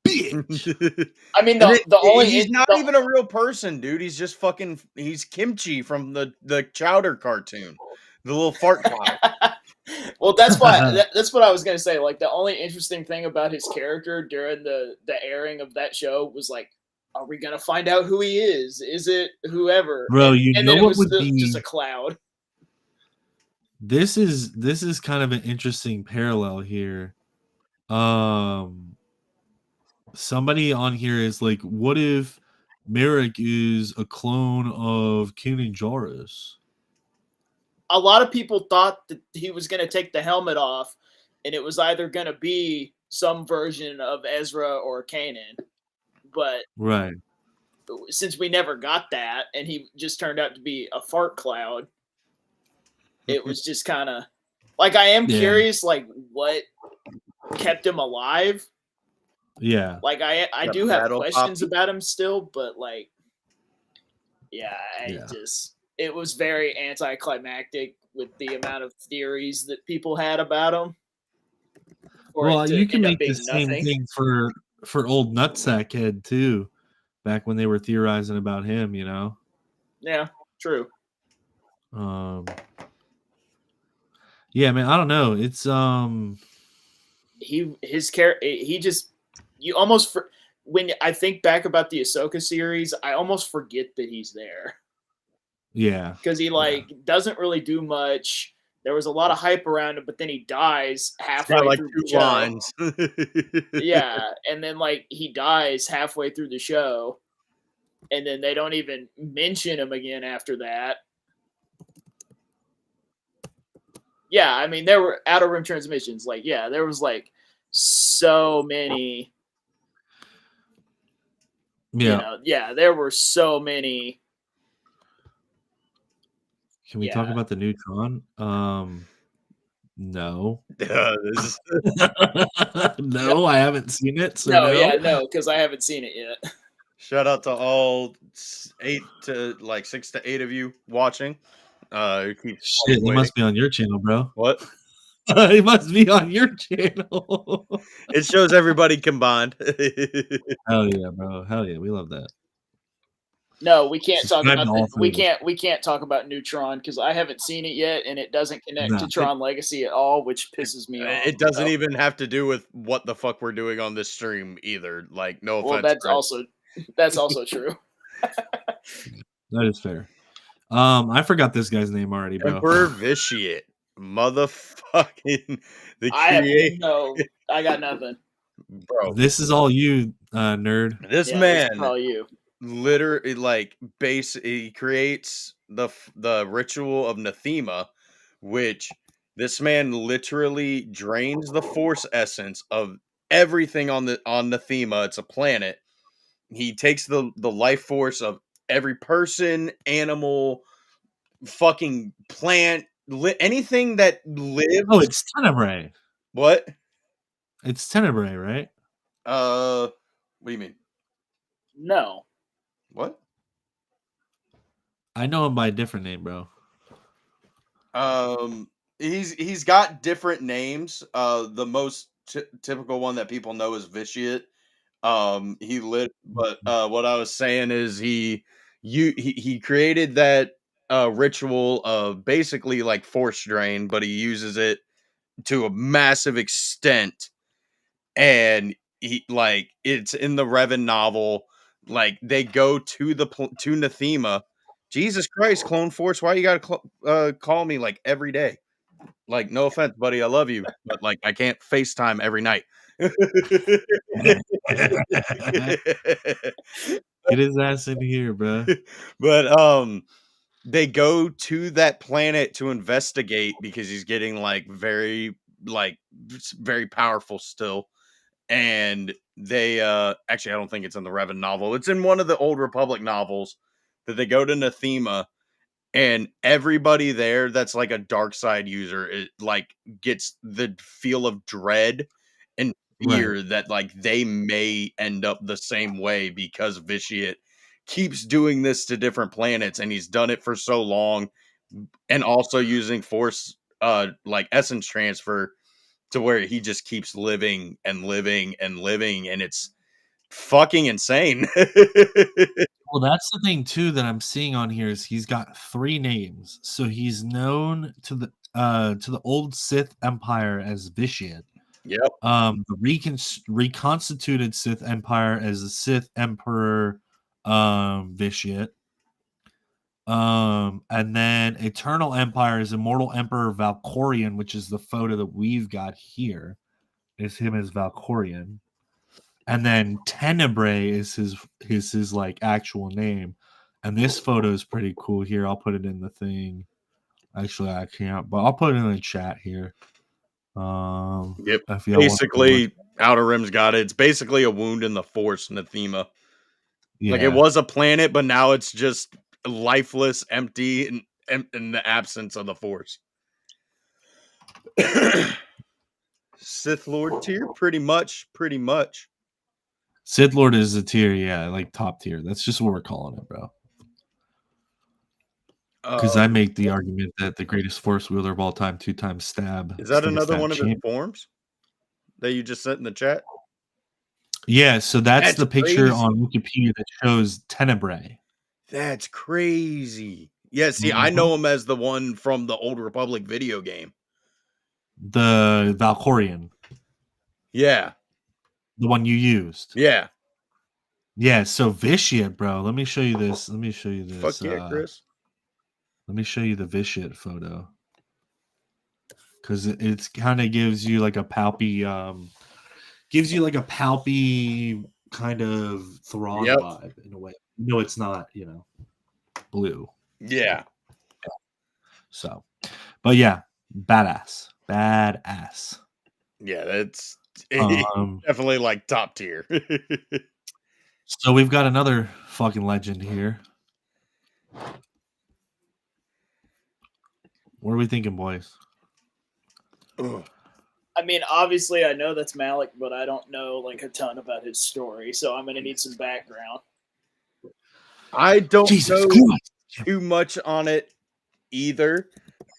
bitch. I mean, the only he's not even a real person, dude. He's just fucking. He's Kimchi from the Chowder cartoon, the little fart cloud. Well, that's why. That's what I was gonna say. Like, the only interesting thing about his character during the airing of that show was like, are we gonna find out who he is? Is it whoever? Bro, and then it was just a cloud. This is kind of an interesting parallel here. Somebody on here is like, what if Merrick is a clone of Kanan Jarrus? A lot of people thought that he was going to take the helmet off, and it was either going to be some version of Ezra or Kanan. But right, since we never got that, and he just turned out to be a fart cloud, it was just kind of like, I am curious, like, what kept him alive. Yeah, like I do have questions about him still, but like, it was very anticlimactic with the amount of theories that people had about him. Well, you can make the same thing for old Nutsack Head too, back when they were theorizing about him, you know. Yeah, true. Yeah, man, I don't know. It's his character. He just, you almost when I think back about the Ahsoka series, I almost forget that he's there. Yeah, because he doesn't really do much. There was a lot of hype around him, but then he dies halfway through the show. Lines. Yeah, and then like he dies halfway through the show, and then they don't even mention him again after that. Yeah, I mean, there were Outer Rim transmissions. Like, yeah, there was like so many. Yeah, there were so many. Can we talk about the Neutron? No. No, I haven't seen it. So no, because I haven't seen it yet. Shout out to all 6 to 8 of you watching. Shit, he must be on your channel, bro. What? He must be on your channel. It shows everybody combined. Hell yeah, bro. Hell yeah, we love that. No, we can't talk about we can't talk about Neutron because I haven't seen it yet, and it doesn't connect to Tron Legacy at all, which pisses me off. It doesn't even have to do with what the fuck we're doing on this stream either. Like, no offense. Well, that's also true. That is fair. I forgot this guy's name already, bro. Emperor Vitiate, motherfucking the creator. I got nothing, bro. This is all you, nerd. This man, this is all you. Literally, like, he creates the ritual of Nathema, which this man literally drains the force essence of everything on Nathema. It's a planet. He takes the life force of every person, animal, fucking plant, anything that lives. Oh, it's Tenebrae. What? It's Tenebrae, right? What do you mean? No. What? I know him by a different name, bro. He's got different names. The most typical one that people know is Vitiate. But what I was saying is he created that ritual of basically like force drain, but he uses it to a massive extent, and it's in the Revan novel. Like, they go to to Nathema. Jesus Christ, Clone Force, why you gotta call me like every day? Like, no offense, buddy, I love you, but like, I can't FaceTime every night. Get his ass in here, bro. But they go to that planet to investigate because he's getting very powerful still. And they actually, I don't think it's in the Revan novel. It's in one of the Old Republic novels that they go to Nathema, and everybody there that's like a dark side user, it like gets the feel of dread and fear that like they may end up the same way, because Vitiate keeps doing this to different planets, and he's done it for so long, and also using force like essence transfer to where he just keeps living and living and living, and it's fucking insane. Well, that's the thing too that I'm seeing on here is he's got 3 names. So he's known to the old Sith Empire as Vitiate. Yep. The reconstituted Sith Empire as the Sith Emperor Vitiate. And then Eternal Empire is Immortal Emperor Valkorion, which is the photo that we've got here. Is him as Valkorion. And then Tenebrae is his like actual name. And this photo is pretty cool here. I'll put it in the thing. Actually, I can't, but I'll put it in the chat here. Yep. If basically, Outer Rim's got it. It's basically a wound in the Force anathema. Yeah. Like it was a planet, but now it's just lifeless, empty, and in the absence of the Force. Sith Lord tier, pretty much. Sith Lord is a tier, yeah, like top tier. That's just what we're calling it, bro. Because I make the argument that the greatest force wielder of all time, 2-time stab. Is that another one of his forms that you just sent in the chat? Yeah, so that's the picture on Wikipedia that shows Tenebrae. That's crazy. Yeah, see, I know him as the one from the Old Republic video game. The Valkorion. Yeah. The one you used. Yeah. Yeah, so Vitiate, bro. Let me show you this. Fuck yeah, Chris. Let me show you the Vitiate photo. Because it kind of gives you like a palpy kind of Thrawn vibe in a way. No, it's not, blue. Yeah. So, but yeah, badass. Yeah, that's definitely like top tier. So we've got another fucking legend here. What are we thinking, boys? I mean, obviously, I know that's Malik, but I don't know like a ton about his story, so I'm gonna need some background. I don't know too much on it either.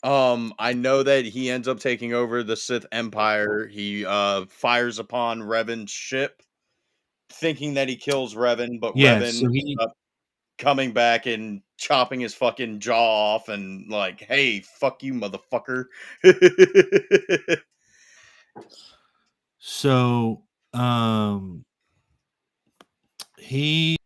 I know that he ends up taking over the Sith Empire. He fires upon Revan's ship, thinking that he kills Revan, but Revan ends up coming back and chopping his fucking jaw off and like, hey, fuck you, motherfucker. So, he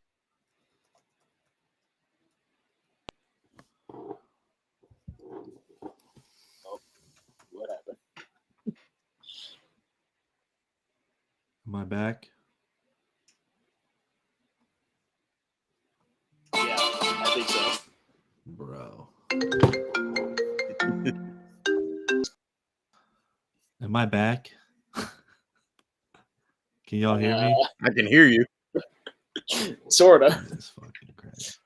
what happened? Am I back? Yeah, I think so. Bro. Am I back? Can y'all hear me? I can hear you. Sorta. Jesus fucking Christ.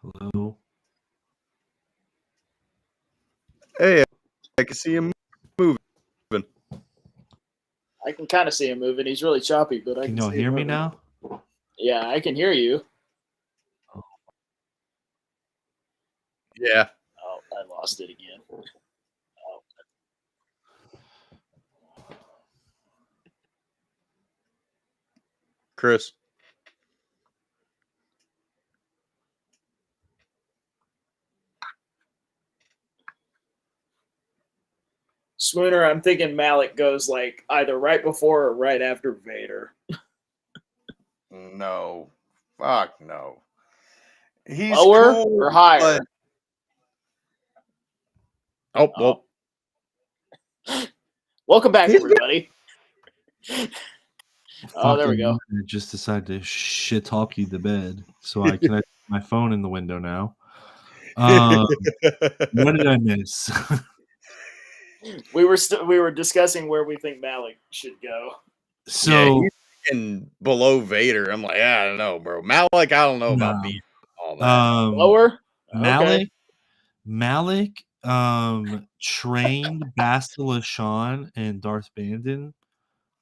Hello? Hey, I can see him moving. I can kind of see him moving. He's really choppy, but I can see y'all hear me now? Yeah, I can hear you. Yeah. Oh, I lost it again. Oh. Chris. Swooner, I'm thinking Malik goes like either right before or right after Vader. No. Fuck no. He's lower cool, or higher? But... Oh, well. Welcome back, everybody. Oh, there we go. I just decided to shit talk you to bed, so I can my phone in the window now. What did I miss? We were discussing where we think Malik should go. So he's in below Vader. I'm like, I don't know, bro. Malik, I don't know about being all that. Lower? Malik trained Bastila Shan and Darth Bandon,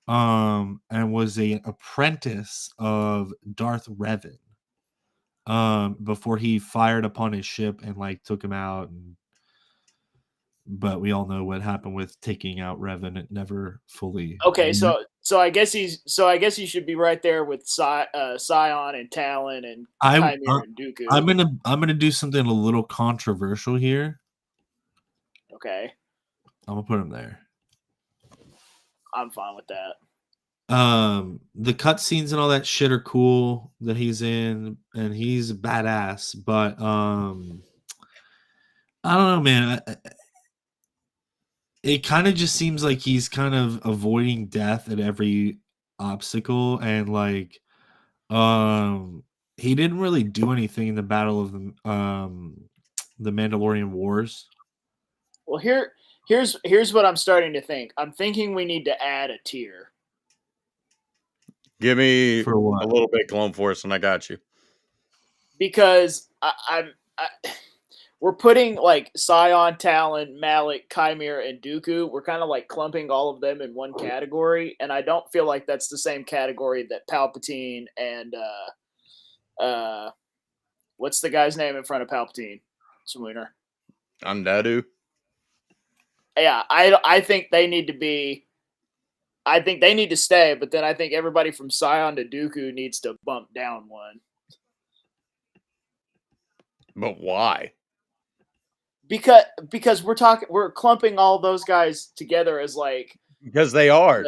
and was an apprentice of Darth Revan. before he fired upon his ship and like took him out. But we all know what happened with taking out Revan. It never fully. Okay, so I guess he should be right there with Scion and Talon and Chimera and Dooku. I'm gonna do something a little controversial here. Okay. I'm gonna put him there. I'm fine with that. The cutscenes and all that shit are cool that he's in, and he's badass. But I don't know, man. It kind of just seems like he's kind of avoiding death at every obstacle, and like, he didn't really do anything in the Battle of the Mandalorian Wars. Well, here's what I'm starting to think. I'm thinking we need to add a tier. Give me a little bit, Clone Force, and I got you. Because we're putting like Scion, Talon, Malik, Chimera, and Dooku. We're kind of like clumping all of them in one category, and I don't feel like that's the same category that Palpatine and what's the guy's name in front of Palpatine? Swooner. Andadu. Yeah, I think they need to be. I think they need to stay, but then I think everybody from Scion to Dooku needs to bump down one. But why? Because we're clumping all those guys together as like, because they are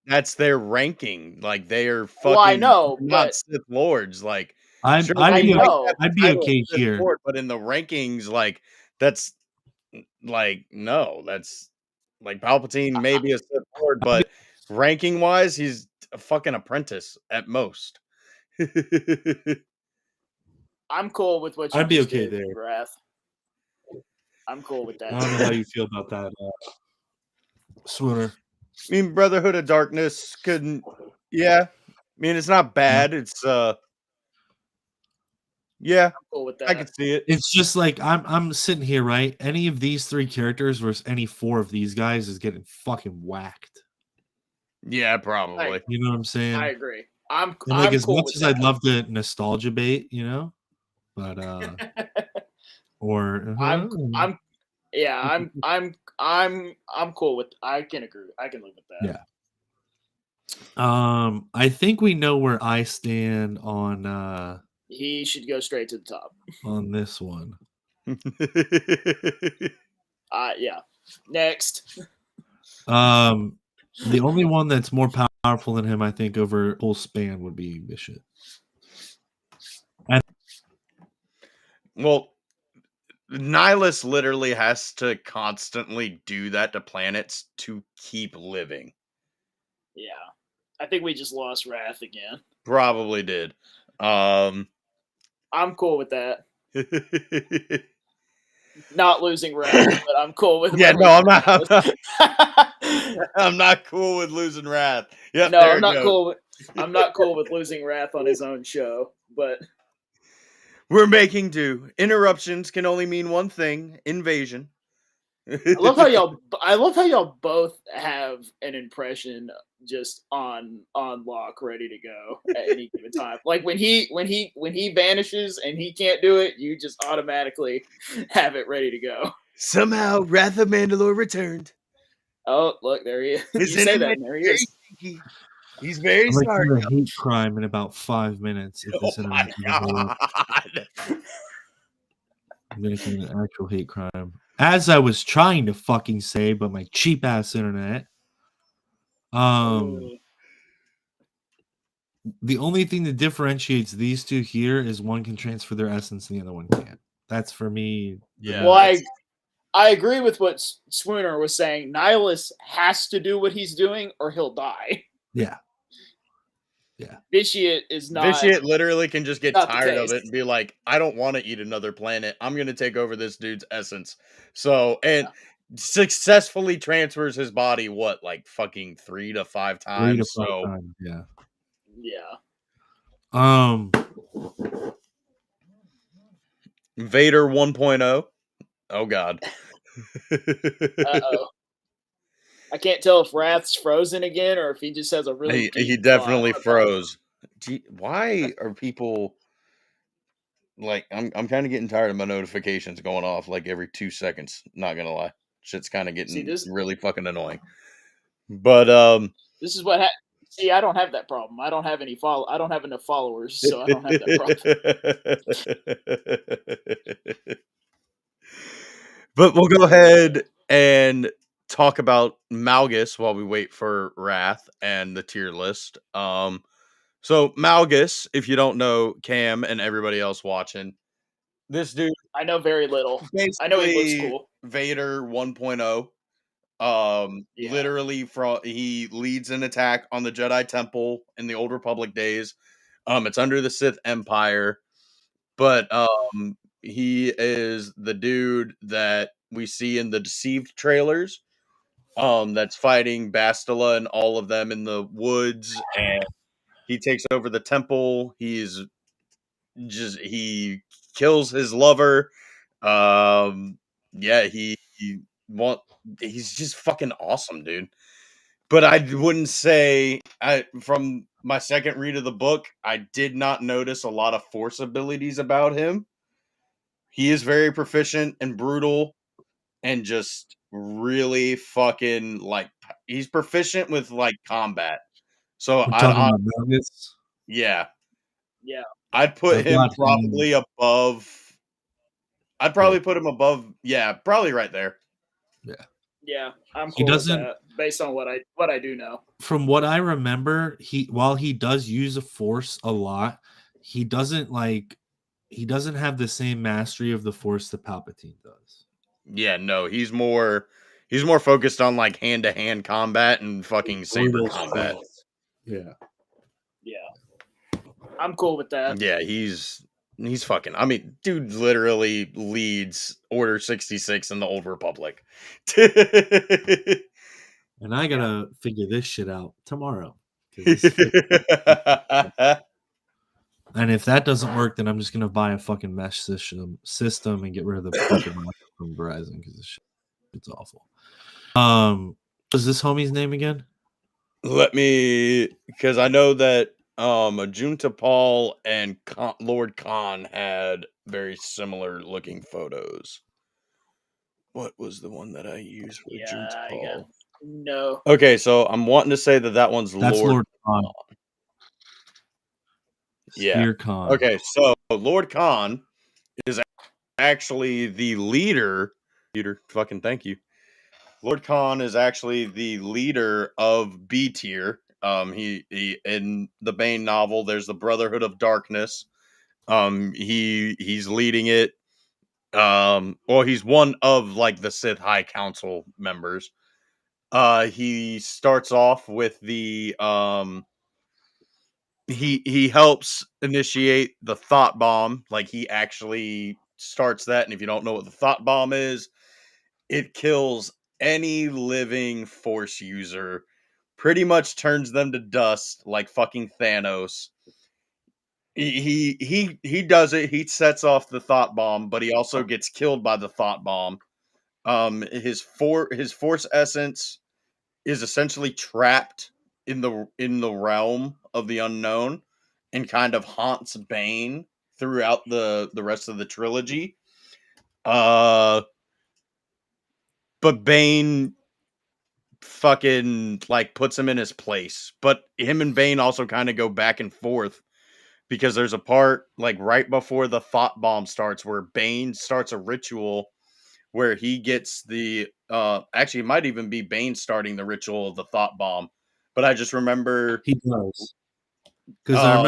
that's their ranking. Like they are fucking. Well, I know, not Sith Lords. Like I'd be okay here, Lord, but in the rankings, like that's like no, that's like Palpatine may be a Sith Lord, but ranking wise, he's a fucking apprentice at most. I'm cool with what you. I'd be okay there. Wrath. I'm cool with that. I don't know how you feel about that, Swooner. I mean, Brotherhood of Darkness couldn't. Yeah, I mean, it's not bad. It's yeah, I'm cool with that. I can see it. It's just like I'm sitting here, right? Any of these three characters versus any four of these guys is getting fucking whacked. Yeah, probably. You know what I'm saying? I agree. I'm as cool much as I'd love to nostalgia bait, you know, but or I'm cool with. I can agree. I can live with that. Yeah. I think we know where I stand on. He should go straight to the top on this one. Yeah. Next. The only one that's more powerful than him, I think, over a whole span would be Bishop. Well, Nihilus literally has to constantly do that to planets to keep living. Yeah. I think we just lost Wrath again. Probably did. I'm cool with that. Not losing Wrath, but I'm cool with. Yeah, no, I'm not. I'm not cool with losing Wrath. Yeah, no, I'm not cool. I'm not cool with losing Wrath on his own show, but we're making do. Interruptions can only mean one thing: invasion. I love how y'all both have an impression just on lock, ready to go at any given time. Like when he vanishes and he can't do it, you just automatically have it ready to go. Somehow, Wrath of Mandalore returned. Oh, look, there he is. You say that, and there he is. He's very sorry. A hate crime in about 5 minutes. If this my God. I'm gonna commit an actual hate crime. As I was trying to fucking say, but my cheap ass internet. The only thing that differentiates these two here is one can transfer their essence and the other one can't. That's for me. Yeah. Well, I agree with what Swooner was saying. Nihilus has to do what he's doing or he'll die. Yeah. Yeah. Vitiate is not. Vitiate literally can just get tired of it and be like, I don't want to eat another planet. I'm going to take over this dude's essence. So, and successfully transfers his body, what, like fucking 3 to 5 times? Times, yeah. Yeah. Vader 1.0. Oh, God. Uh-oh. I can't tell if Wrath's frozen again or if he just has a really. He definitely froze. Gee, why are people? like I'm kind of getting tired of my notifications going off like every 2 seconds. Not gonna lie, shit's kind of getting really fucking annoying. But this is what. See, I don't have that problem. I don't have any I don't have enough followers, so I don't have that problem. But we'll go ahead and talk about Malgus while we wait for Wrath and the tier list. So Malgus, if you don't know Cam and everybody else watching, this dude, I know very little. I know he looks cool. Vader 1.0. Literally he leads an attack on the Jedi Temple in the Old Republic days. It's under the Sith Empire, but he is the dude that we see in the Deceived trailers. That's fighting Bastila and all of them in the woods, and he takes over the temple. He kills his lover. Yeah, he's just fucking awesome, dude. But I wouldn't say from my second read of the book, I did not notice a lot of force abilities about him. He is very proficient and brutal and just really fucking he's proficient with combat. So yeah. Yeah. I'd put him probably above. I'd probably put him above. Yeah, probably right there. Yeah. Yeah, I'm cool with that based on what I do know. From what I remember, while he does use the Force a lot, he doesn't have the same mastery of the Force that Palpatine does. Yeah, no, he's more focused on hand-to-hand combat and fucking saber combat. Yeah. Yeah. I'm cool with that. Yeah, he's fucking. I mean, dude literally leads Order 66 in the Old Republic. And I gotta figure this shit out tomorrow. And if that doesn't work, then I'm just gonna buy a fucking mesh system and get rid of the fucking from Verizon because this shit's awful. What's this homie's name again? Let me, because I know that Junta Paul and Lord Khan had very similar looking photos. What was the one that I used for Junta Paul? No. Okay, so I'm wanting to say that one's Lord Khan. Yeah. Khan. Okay, so Lord Khan is actually the leader. Fucking thank you. Lord Khan is actually the leader of B tier. He in the Bane novel, there's the Brotherhood of Darkness. He's leading it. Well, he's one of the Sith High Council members. He starts off with the he helps initiate the thought bomb. He actually starts that, and if you don't know what the thought bomb is, it kills any living Force user, pretty much turns them to dust like fucking Thanos. He does it. He sets off the thought bomb, but he also gets killed by the thought bomb. His Force essence is essentially trapped in the realm of the unknown and kind of haunts Bane throughout the rest of the trilogy. But Bane fucking puts him in his place. But him and Bane also kind of go back and forth because there's a part right before the thought bomb starts where Bane starts a ritual where he gets the actually it might even be Bane starting the ritual of the thought bomb. But I just remember he does. Because I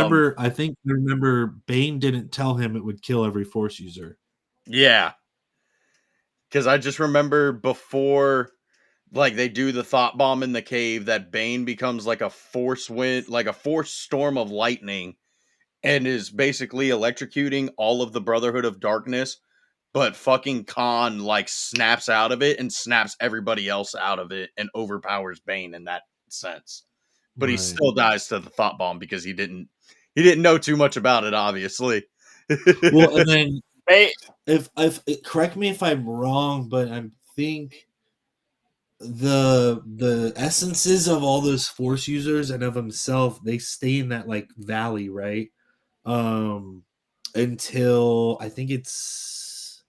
remember Bane didn't tell him it would kill every Force user. Yeah. Because I just remember before they do the thought bomb in the cave that Bane becomes a force wind, a force storm of lightning, and is basically electrocuting all of the Brotherhood of Darkness. But fucking Khan snaps out of it and snaps everybody else out of it and overpowers Bane in that sense. But he still dies to the thought bomb because he didn't know too much about it, obviously. Well, and then if correct me if I'm wrong, but I think the essences of all those Force users and of himself, they stay in that valley, right? until I think it's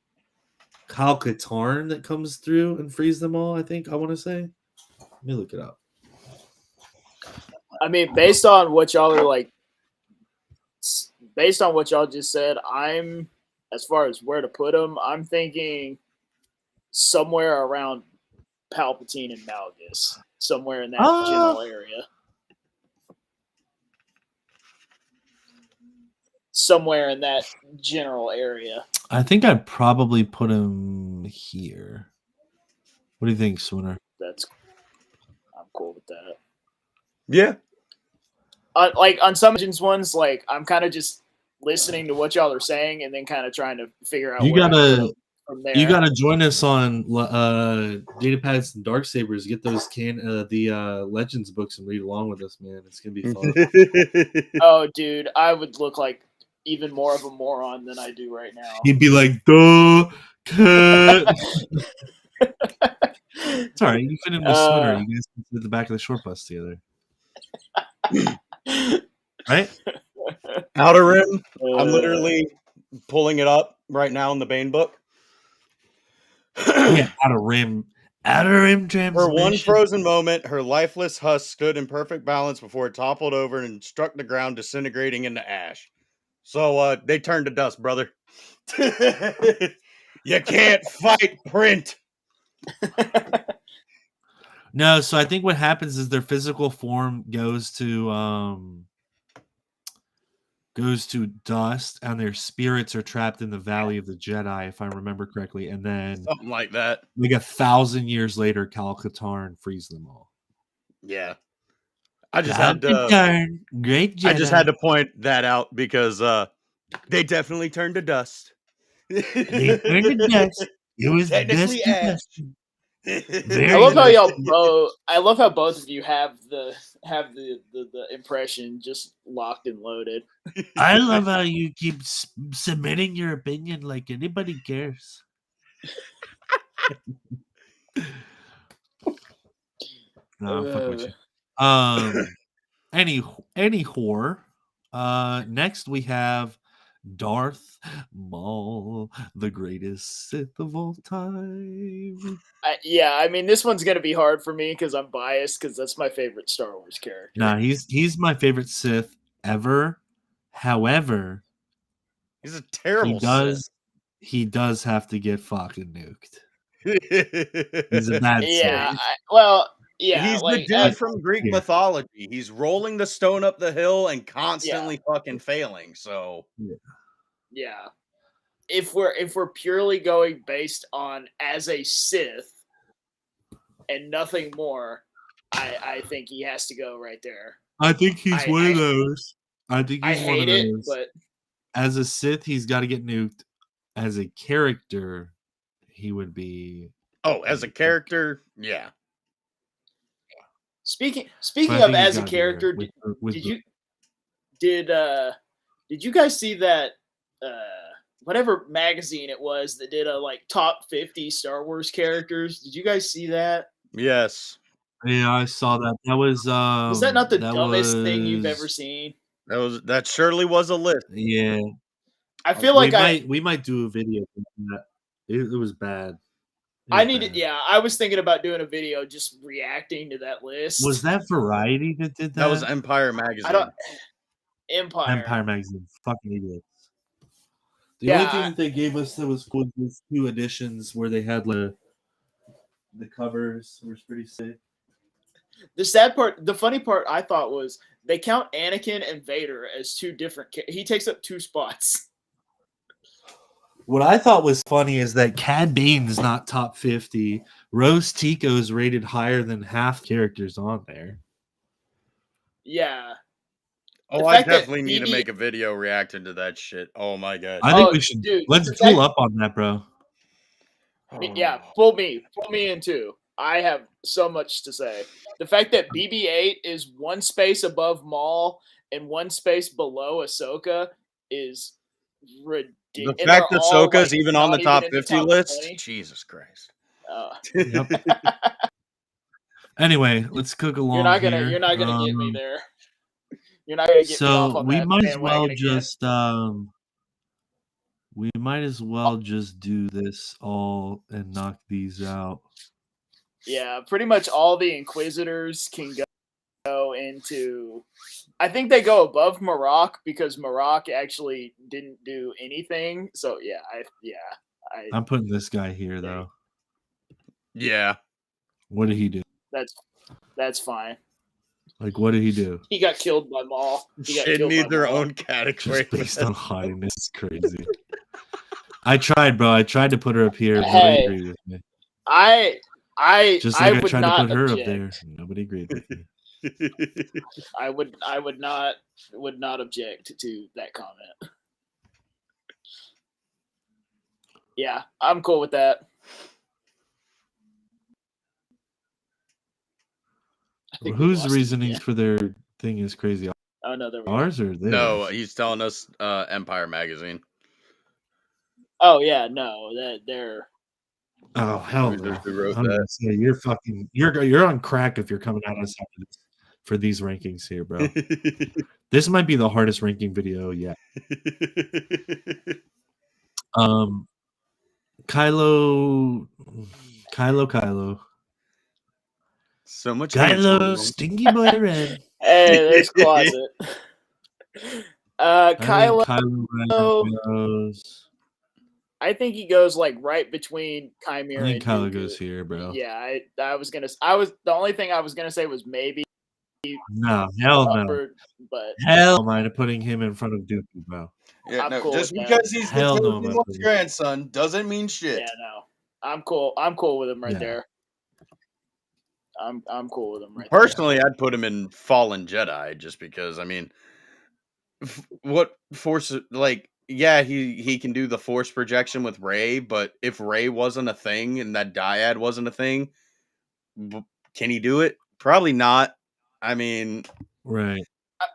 Kyle Katarn that comes through and frees them all. I want to say. Let me look it up. I mean, based on what y'all are like, based on what y'all just said, I'm as far as where to put them. I'm thinking somewhere around Palpatine and Malgus, somewhere in that general area. Somewhere in that general area. I think I'd probably put him here. What do you think, Swinner? I'm cool with that. Yeah. Like on some ones, like I'm kind of just listening to what y'all are saying and then kind of trying to figure out. You gotta join us on Datapads and Darksabers. Get those the Legends books and read along with us, man. It's gonna be fun. Oh, dude, I would look like even more of a moron than I do right now. He'd be like, "Duh, cut." It's all right. You fit in with Swinner. You guys can sit at the back of the short bus together, right? Outer Rim. I'm literally pulling it up right now in the Bane book. Yeah, Outer Rim transmission. For one frozen moment, her lifeless husk stood in perfect balance before it toppled over and struck the ground, disintegrating into ash. So they turned to dust, brother. You can't fight print. No, so I think what happens is their physical form goes to dust, and their spirits are trapped in the Valley of the Jedi, if I remember correctly, and then something like that. Like 1,000 years later, Kal Katarn frees them all. Yeah, I just had to. Great Jedi. I just had to point that out because they definitely turned to dust. They turned to dust. It was technically ash. I love how y'all both. I love how both of you have the impression just locked and loaded. I love how you keep submitting your opinion like anybody cares. No, fuck with you. Any horror. Next we have Darth Maul, the greatest Sith of all time. I mean, this one's gonna be hard for me because I'm biased because that's my favorite Star Wars character. Nah, he's my favorite Sith ever. However, he's a terrible Sith. He does have to get fucking nuked. He's a bad Sith. He's the dude from Greek mythology. He's rolling the stone up the hill and constantly fucking failing. So yeah. If we're purely going based on as a Sith and nothing more, I think he has to go right there. I think he's one of those. I think he's one of those. It, but as a Sith, he's got to get nuked. As a character, he would be. Oh, as a character, yeah. Speaking of as a character, did you guys see that whatever magazine it was that did a like top 50 Star Wars characters? Did you guys see that? Yes. Yeah, I saw that. That was that not the dumbest thing you've ever seen? That surely was a list. Yeah. I feel like we might do a video from that. It was bad. I was thinking about doing a video just reacting to that list. Was that Variety that did that? That was Empire Magazine. Empire Magazine. Fucking idiots. The only thing that they gave us that was cool was 2 editions where they had the covers was pretty sick. The funny part I thought was they count Anakin and Vader as 2 different. He takes up 2 spots. What I thought was funny is that Cad Bane's not top 50. Rose Tico is rated higher than half characters on there. Yeah. Oh, I definitely need to make a video reacting to that shit. Oh my god. I think we should. Dude, let's pull up on that, bro. Yeah, pull me in too. I have so much to say. The fact that BB-8 is 1 space above Maul and 1 space below Ahsoka is ridiculous. The fact that Ahsoka's even on the top 50 list? 20? Jesus Christ. Yep. Anyway, let's cook along. You're not gonna get me there. You're not gonna get me off on we that might as well just We might as well just do this all and knock these out. Yeah, pretty much all the Inquisitors can go into. I think they go above Marok because Marok actually didn't do anything. So I'm putting this guy here though. Yeah. What did he do? That's fine. Like, what did he do? He got killed by Maul. Shit need their own category. Just based on hotness, is crazy. I tried, bro. I tried to put her up here. Nobody Hey, agreed with me. I Just like I would tried not to put her object. up there. Nobody agreed with me. I would not object to that comment. Yeah, I'm cool with that. Whose reasoning for their thing is crazy? Oh no, there we Ours go. or theirs? No, he's telling us Empire Magazine. Oh yeah, no, that they're. Oh hell no! Who wrote I'm that? gonna say you're on crack if you're coming at us for these rankings here, bro. This might be the hardest ranking video yet. Kylo. So much. Kylo, Stingy Boy Red. Hey, there's Closet. Kylo. Goes. I think he goes like right between Chimera. I think Kylo goes here, bro. Yeah, the only thing I was gonna say was maybe. No, hell no. But hell no, putting him in front of Dooku, bro. Yeah, no, cool just because he's the chosen one's grandson doesn't mean shit. Yeah, no, I'm cool. I'm cool with him right there. I'm cool with him right Personally, I'd put him in Fallen Jedi just because. I mean, what force? Like, yeah, he can do the force projection with Rey, but if Rey wasn't a thing and that dyad wasn't a thing, can he do it? Probably not. I mean, right.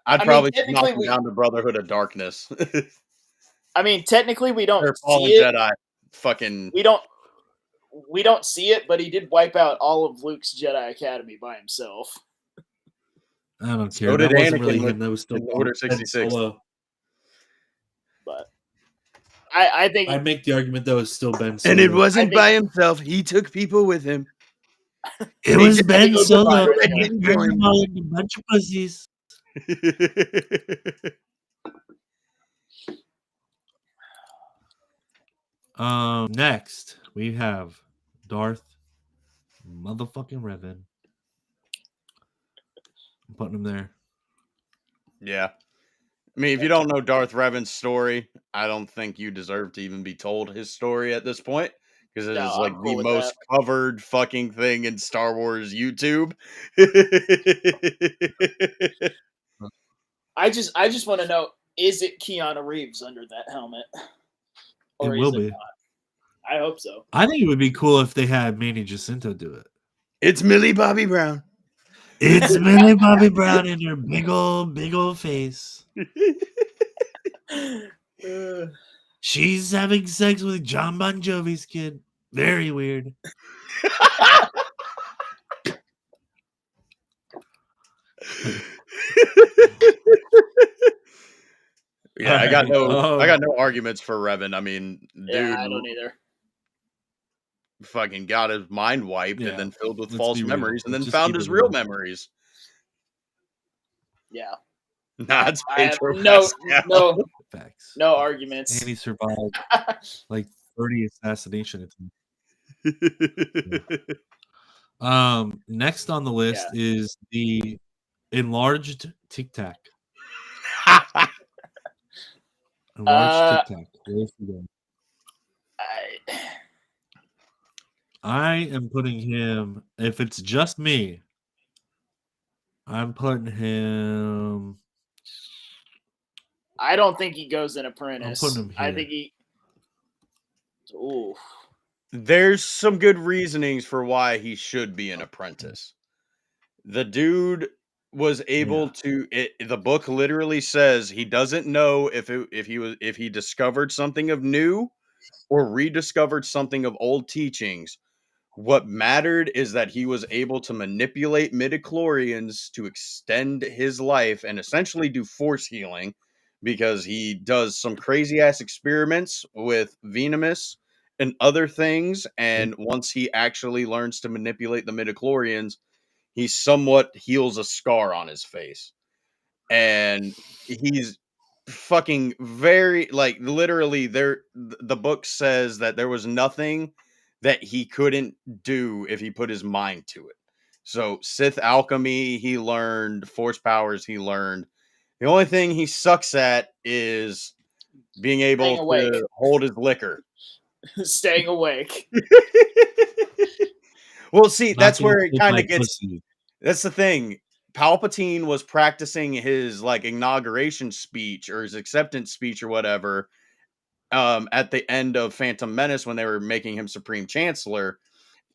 I'd probably knock him down to Brotherhood of Darkness. I mean, technically, we don't Fallen see it. Jedi. Fucking. We don't see it, but he did wipe out all of Luke's Jedi Academy by himself. I don't care. So that did wasn't Anakin really him. That was still Order 66. But I think I'd make the argument that was still Ben Solo. And it wasn't by himself. He took people with him. It was Ben Solo. That didn't join him all like a bunch of pussies. Next we have Darth motherfucking Revan. I'm putting him there. Yeah. I mean, if you don't know Darth Revan's story, I don't think you deserve to even be told his story at this point. Because it is like the most covered fucking thing in Star Wars YouTube. I just want to know, is it Keanu Reeves under that helmet? Or it will be. Not? I hope so. I think it would be cool if they had Manny Jacinto do it. It's Millie Bobby Brown. It's Millie Bobby Brown in her big old face. She's having sex with John Bon Jovi's kid. Very weird. Yeah, I got no arguments for Revan. I mean, dude, I don't either. Fucking got his mind wiped and then filled with false memories and then found his real memories. Yeah. Nah, it's Pedro no arguments. And he survived like 30 assassination attempts. Next on the list is the enlarged Tic Tac. Enlarged Tic Tac. Where's he going? I am putting him. If it's just me, I'm putting him. I don't think he goes in Apprentice. I'm putting him here. I think he. Ooh. There's some good reasonings for why he should be an apprentice. The dude was able to. The book literally says he doesn't know if he discovered something of new or rediscovered something of old teachings. What mattered is that he was able to manipulate midichlorians to extend his life and essentially do force healing, because he does some crazy ass experiments with Venomous and other things. And once he actually learns to manipulate the midichlorians, he somewhat heals a scar on his face. And he's fucking very, like, literally, the book says that there was nothing that he couldn't do if he put his mind to it. So Sith alchemy he learned, force powers he learned. The only thing he sucks at is being able to hold his liquor. Staying awake. Well, see, that's where it kind of gets. That's the thing. Palpatine was practicing his like inauguration speech or his acceptance speech or whatever at the end of Phantom Menace when they were making him Supreme Chancellor,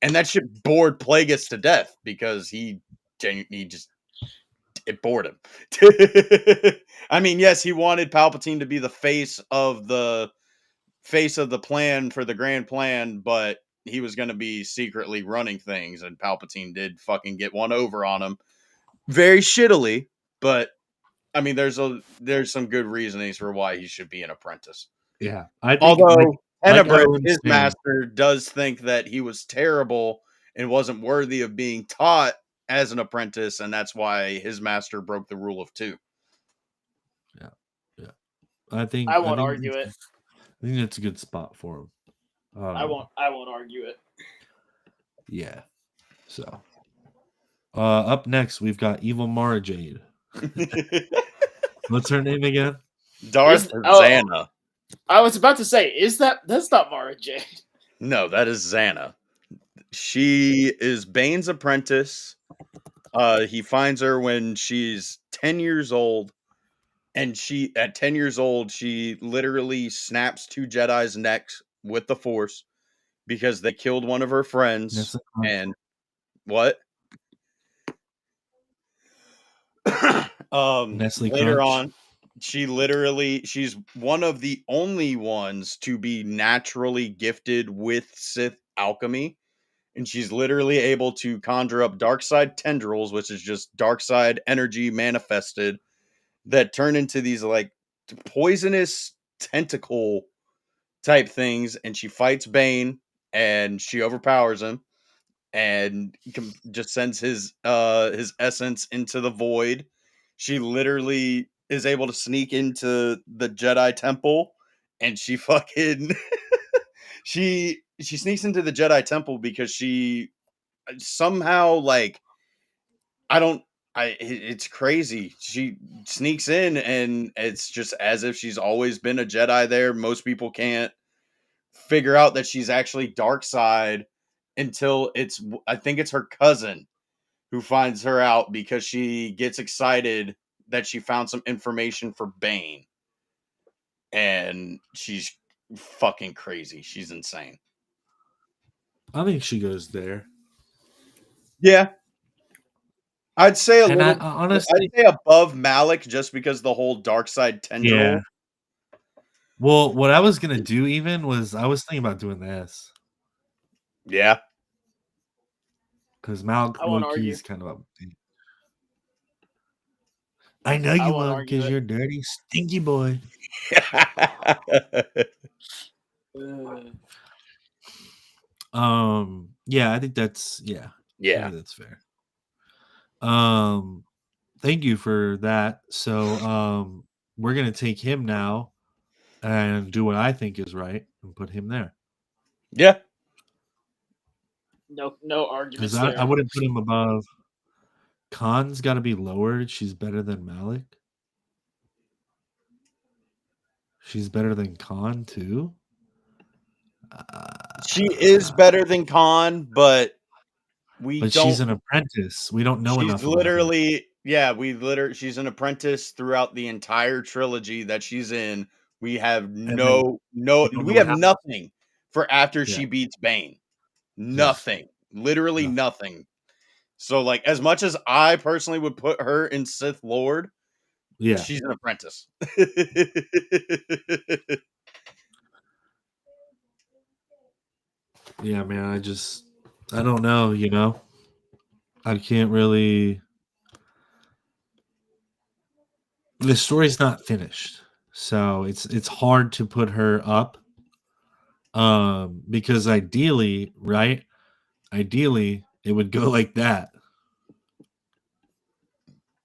and that shit bored Plagueis to death because he just it bored him. I mean, yes, he wanted Palpatine to be the face of the plan for the grand plan, but he was going to be secretly running things, and Palpatine did fucking get one over on him very shittily. But I mean, there's some good reasonings for why he should be an apprentice. Yeah, although Tenebrous, his master, does think that he was terrible and wasn't worthy of being taught as an apprentice, and that's why his master broke the rule of 2. Yeah. I won't argue it. I think that's a good spot for him. I won't argue it. Yeah. So, up next we've got Evil Mara Jade. What's her name again? Darth Xana. I was about to say, that's not Mara Jade? No, that is Xana. She is Bane's apprentice. He finds her when she's 10 years old. And at 10 years old, she literally snaps 2 Jedi's necks with the Force because they killed one of her friends. And what? Later on, she's one of the only ones to be naturally gifted with Sith alchemy. And she's literally able to conjure up dark side tendrils, which is just dark side energy manifested, that turn into these like poisonous tentacle type things, and she fights Bane and she overpowers him and just sends his essence into the void. She literally is able to sneak into the Jedi temple, and she fucking she sneaks into the Jedi temple because she somehow like it's crazy. She sneaks in and it's just as if she's always been a Jedi there. Most people can't figure out that she's actually dark side until I think it's her cousin who finds her out because she gets excited that she found some information for Bane. And she's fucking crazy. She's insane. I think she goes there. Yeah. I'd say honestly, I'd say above Malik just because the whole dark side tendril. Yeah. Well, what I was gonna do even was I was thinking about doing this. Yeah. Because Malik is kind of up. I know you won't because you're dirty, stinky boy. Yeah, I think that's I think that's fair. Thank you for that. So we're gonna take him now and do what I think is right and put him there. Yeah. No arguments. I wouldn't put him above. Khan's got to be lowered. She's better than Malik. She's better than Khan too. She is better than Khan, but she's an apprentice. We don't know enough. She's literally, she's an apprentice throughout the entire trilogy that she's in. We have we have nothing for after she beats Bane. Nothing. Yes. Literally nothing. So, like, as much as I personally would put her in Sith Lord, she's an apprentice. Yeah, man, I don't know, you know? I can't really... The story's not finished. So it's hard to put her up. Because ideally, right? Ideally, it would go like that.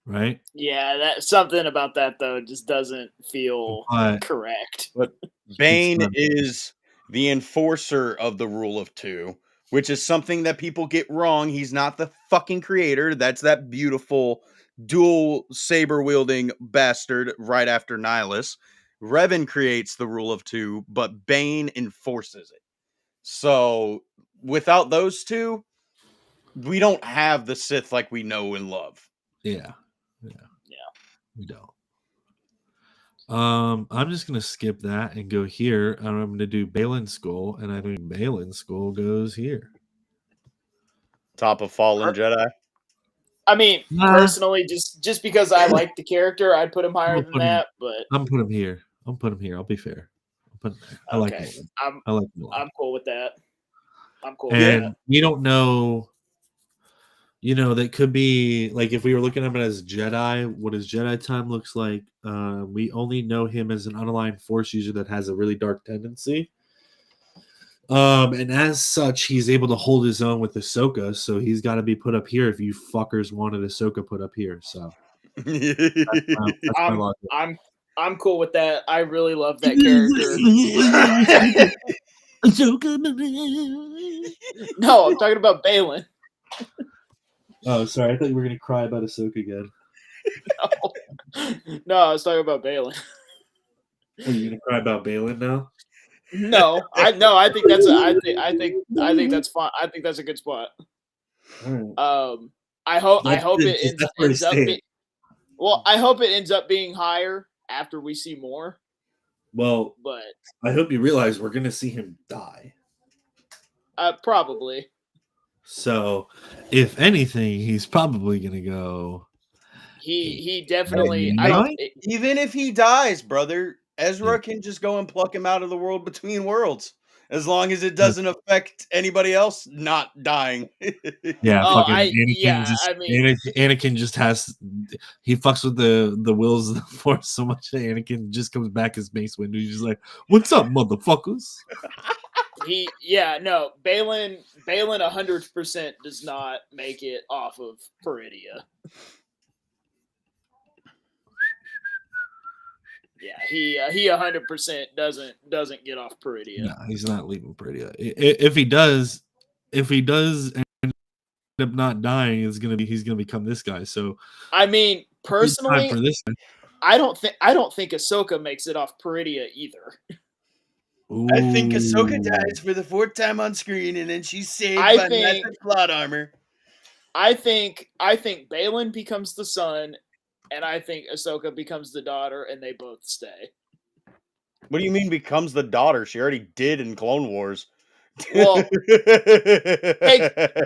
Right? Yeah, that something about that though just doesn't feel correct. But Bane is the enforcer of the rule of two, which is something that people get wrong. He's not the fucking creator. That's that beautiful dual saber wielding bastard right after Nihilus. Revan creates the rule of two, but Bane enforces it. So without those two, we don't have the Sith like we know and love. Yeah. We don't. I'm just gonna skip that and go here, and I'm gonna do Balin's Skull, and I think Balin's Skull goes here. Top of Fallen Jedi. I mean, personally, just because I like the character, I'd put him higher than that. But I'm put him here. I'll be fair. I like him. I'm cool with that. I'm cool and with that. We don't know. You know, that could be like if we were looking at him as Jedi, what his Jedi time looks like. We only know him as an unaligned Force user that has a really dark tendency. And as such, he's able to hold his own with Ahsoka, so he's got to be put up here if you fuckers wanted Ahsoka put up here. So that's my logic. I'm cool with that. I really love that character. Ahsoka. No, I'm talking about Balin. Oh, sorry. I thought you were gonna cry about Ahsoka again. No, I was talking about Balin. Are you gonna cry about Balin now? No, I think that's that's fine. I think that's a good spot. Right. I hope it ends up being, well, I hope it ends up being higher after we see more. Well, but I hope you realize we're gonna see him die. Probably. So, if anything, he's probably gonna go. He definitely. Even if he dies, brother, Ezra can just go and pluck him out of the world between worlds, as long as it doesn't affect anybody else not dying. Yeah, Anakin just has. He fucks with the wills of the Force so much that Anakin just comes back as Mace Windu. He's just like, "What's up, motherfuckers?" Balin 100% does not make it off of Peridia. Yeah, he 100% doesn't get off Peridia. No, he's not leaving Peridia. If he does end up not dying, he's gonna become this guy. So I mean, personally, for this guy. I don't think Ahsoka makes it off Peridia either. Ooh. I think Ahsoka dies for the 4th time on screen, and then she's saved by massive plot armor. I think Balin becomes the son, and I think Ahsoka becomes the daughter, and they both stay. What do you mean becomes the daughter? She already did in Clone Wars. Well,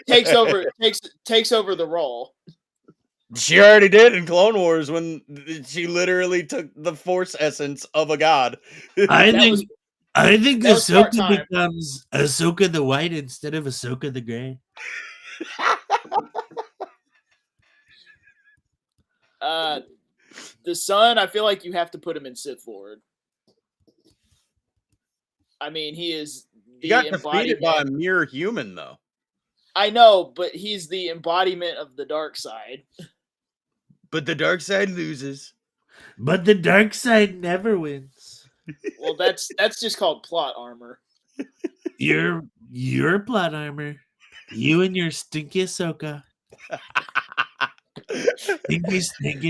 takes over the role. She already did in Clone Wars when she literally took the Force essence of a god. I think Ahsoka becomes Ahsoka the White instead of Ahsoka the Gray. The son, I feel like you have to put him in Sith Lord. I mean, he is the embodiment. Defeated by a mere human, though. I know, but he's the embodiment of the dark side. But the dark side loses. But the dark side never wins. Well, that's just called plot armor. Your plot armor. You and your stinky Ahsoka. Stinky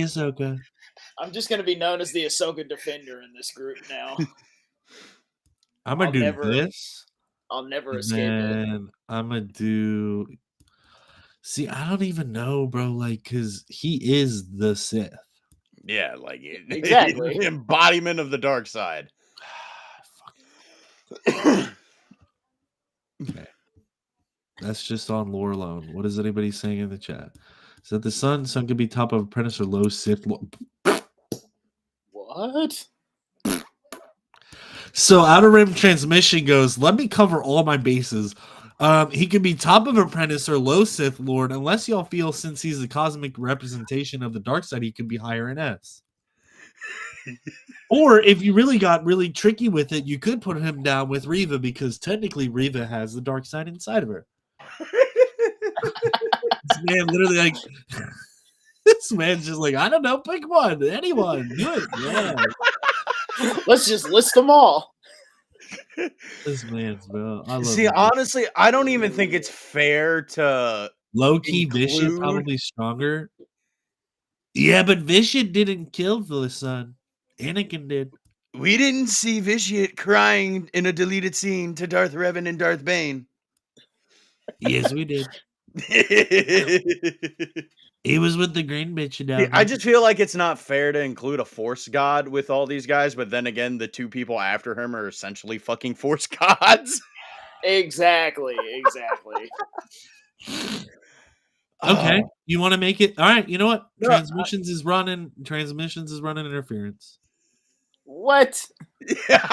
Ahsoka. I'm just gonna be known as the Ahsoka defender in this group now. I'm gonna do this. I'll never escape it. I'm gonna do. See, I don't even know, bro. Like, cause he is the Sith. Yeah, like exactly the embodiment of the dark side. Okay. That's just on lore alone. What is anybody saying in the chat? So the son could be top of apprentice or low Sith. What? So Outer Rim Transmission goes, let me cover all my bases. He could be top of apprentice or low Sith Lord, unless y'all feel since he's the cosmic representation of the dark side, he could be higher in S. Or if you really got really tricky with it, you could put him down with Reva because technically Reva has the dark side inside of her. This man literally like this man's just like, I don't know, pick one, anyone, do it. Yeah. Let's just list them all. This man's bro. I love See, honestly, I don't even think it's fair to low-key Vicious probably stronger. Yeah, but Vicious didn't kill the son. Anakin did. We didn't see Vicious crying in a deleted scene to Darth Revan and Darth Bane. Yes, we did. He was with the green bitch down. I just feel like it's not fair to include a Force god with all these guys, but then again, the two people after him are essentially fucking Force gods. Okay, Exactly. you want to make it? All right, you know what? Transmissions is running interference. What? What?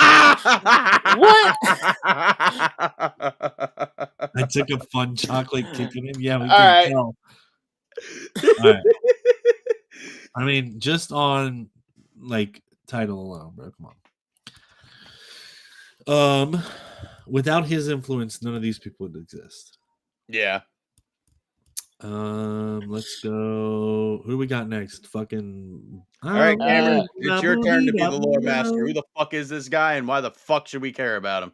I took a fun chocolate kick in him. Yeah, we can tell. All right. I mean, just on like title alone, bro. Come on. Without his influence, none of these people would exist. Yeah. Let's go. Who do we got next? Fucking. All right, Cameron, it's your turn to be the lore master. Who the fuck is this guy, and why the fuck should we care about him?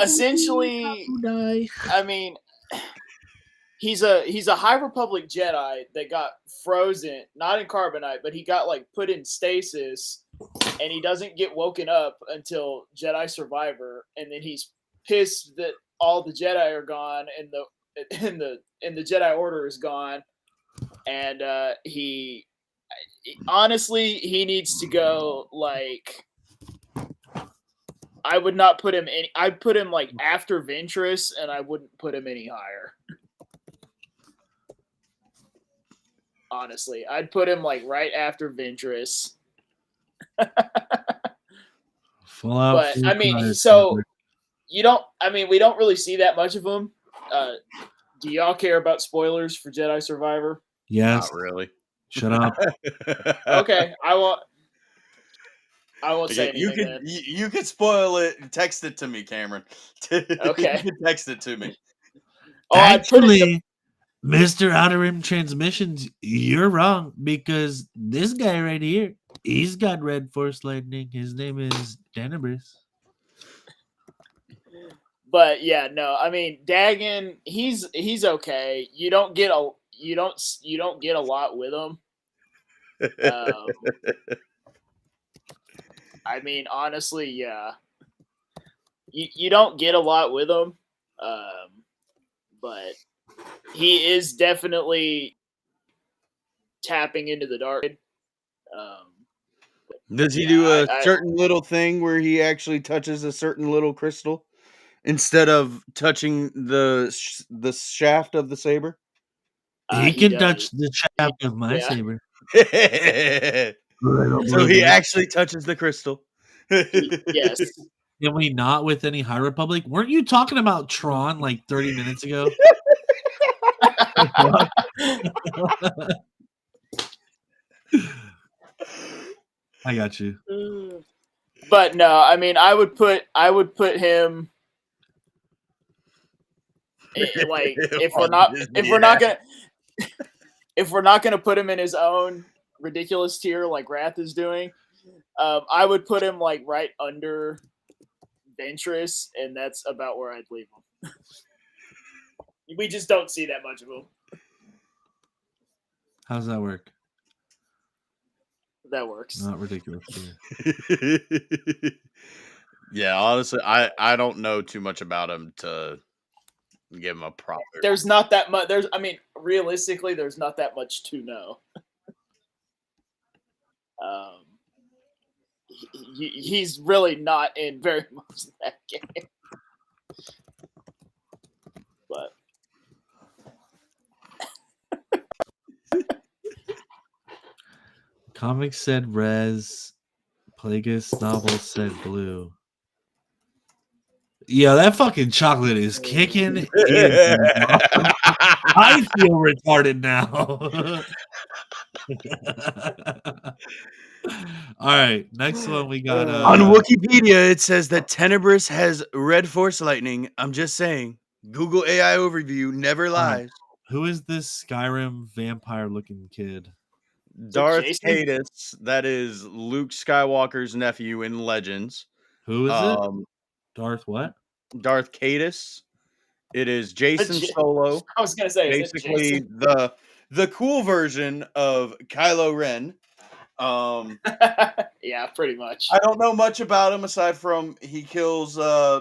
Essentially, I mean, he's a High Republic Jedi that got frozen, not in carbonite, but he got like put in stasis, and he doesn't get woken up until Jedi Survivor, and then he's pissed that all the Jedi are gone and the Jedi Order is gone, and he honestly needs to go. Like, I would not put him any. I'd put him like after Ventress, and I wouldn't put him any higher. Honestly, I'd put him like right after Ventress. But I mean, so we don't really see that much of him. Do y'all care about spoilers for Jedi Survivor? Yes. Not really. Shut up. Okay, I won't say anything. You could spoil it. Text it to me, Cameron. Okay. Text it to me. Actually, Mr. Outer Rim Transmissions, you're wrong because this guy right here, he's got red force lightning. His name is Danibus. But yeah, no, I mean Dagon, he's okay. You don't get a lot with him. I mean, honestly, yeah, you don't get a lot with him, but he is definitely tapping into the dark. Does he do a certain little thing where he actually touches a certain little crystal instead of touching the shaft of the saber? He can touch the shaft of my saber. So he actually touches the crystal. Yes. Can we not with any High Republic? Weren't you talking about Tron like 30 minutes ago? I got you. But no, I mean, I would put him like if we're not gonna put him in his own ridiculous tier like Wrath is doing, I would put him like right under Ventress, and that's about where I'd leave him. We just don't see that much of him. How's that work? That works. Not ridiculous. Yeah, honestly, I don't know too much about him to give him a proper. There's not that much. Realistically, there's not that much to know. He's really not in very much of that game. But Comics said Rez, Plagueis novel said blue. Yeah, that fucking chocolate is kicking in. I feel retarded now. All right, next one we got. On Wikipedia, it says that Tenebris has red force lightning. I'm just saying. Google AI overview never lies. Who is this Skyrim vampire-looking kid? Darth Caedus. That is Luke Skywalker's nephew in Legends. Who is it? Darth what? Darth Caedus. It is Jason Solo. I was gonna say basically the cool version of Kylo Ren. Yeah, pretty much. I don't know much about him aside from he kills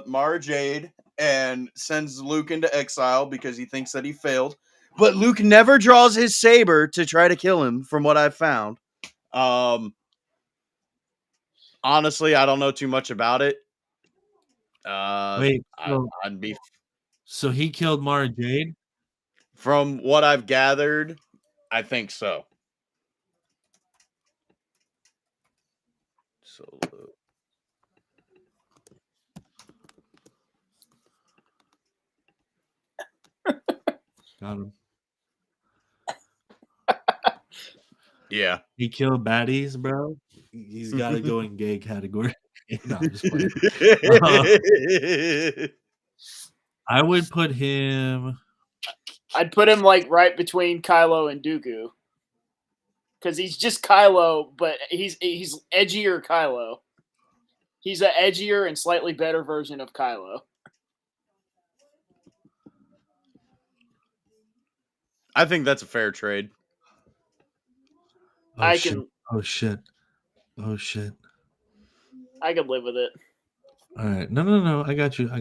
Mara Jade and sends Luke into exile because he thinks that he failed. But Luke never draws his saber to try to kill him, from what I've found. Honestly, I don't know too much about it. Wait, I'd be. So he killed Mara Jade? From what I've gathered, I think so. Solo. Got him. Yeah. He killed baddies, bro. He's got to go in gay category. No, I'm just playing. I would put him. I'd put him like right between Kylo and Dooku. Because he's just Kylo, but he's edgier Kylo. He's an edgier and slightly better version of Kylo. I think that's a fair trade. Oh shit. I can live with it. All right. No. I got you. I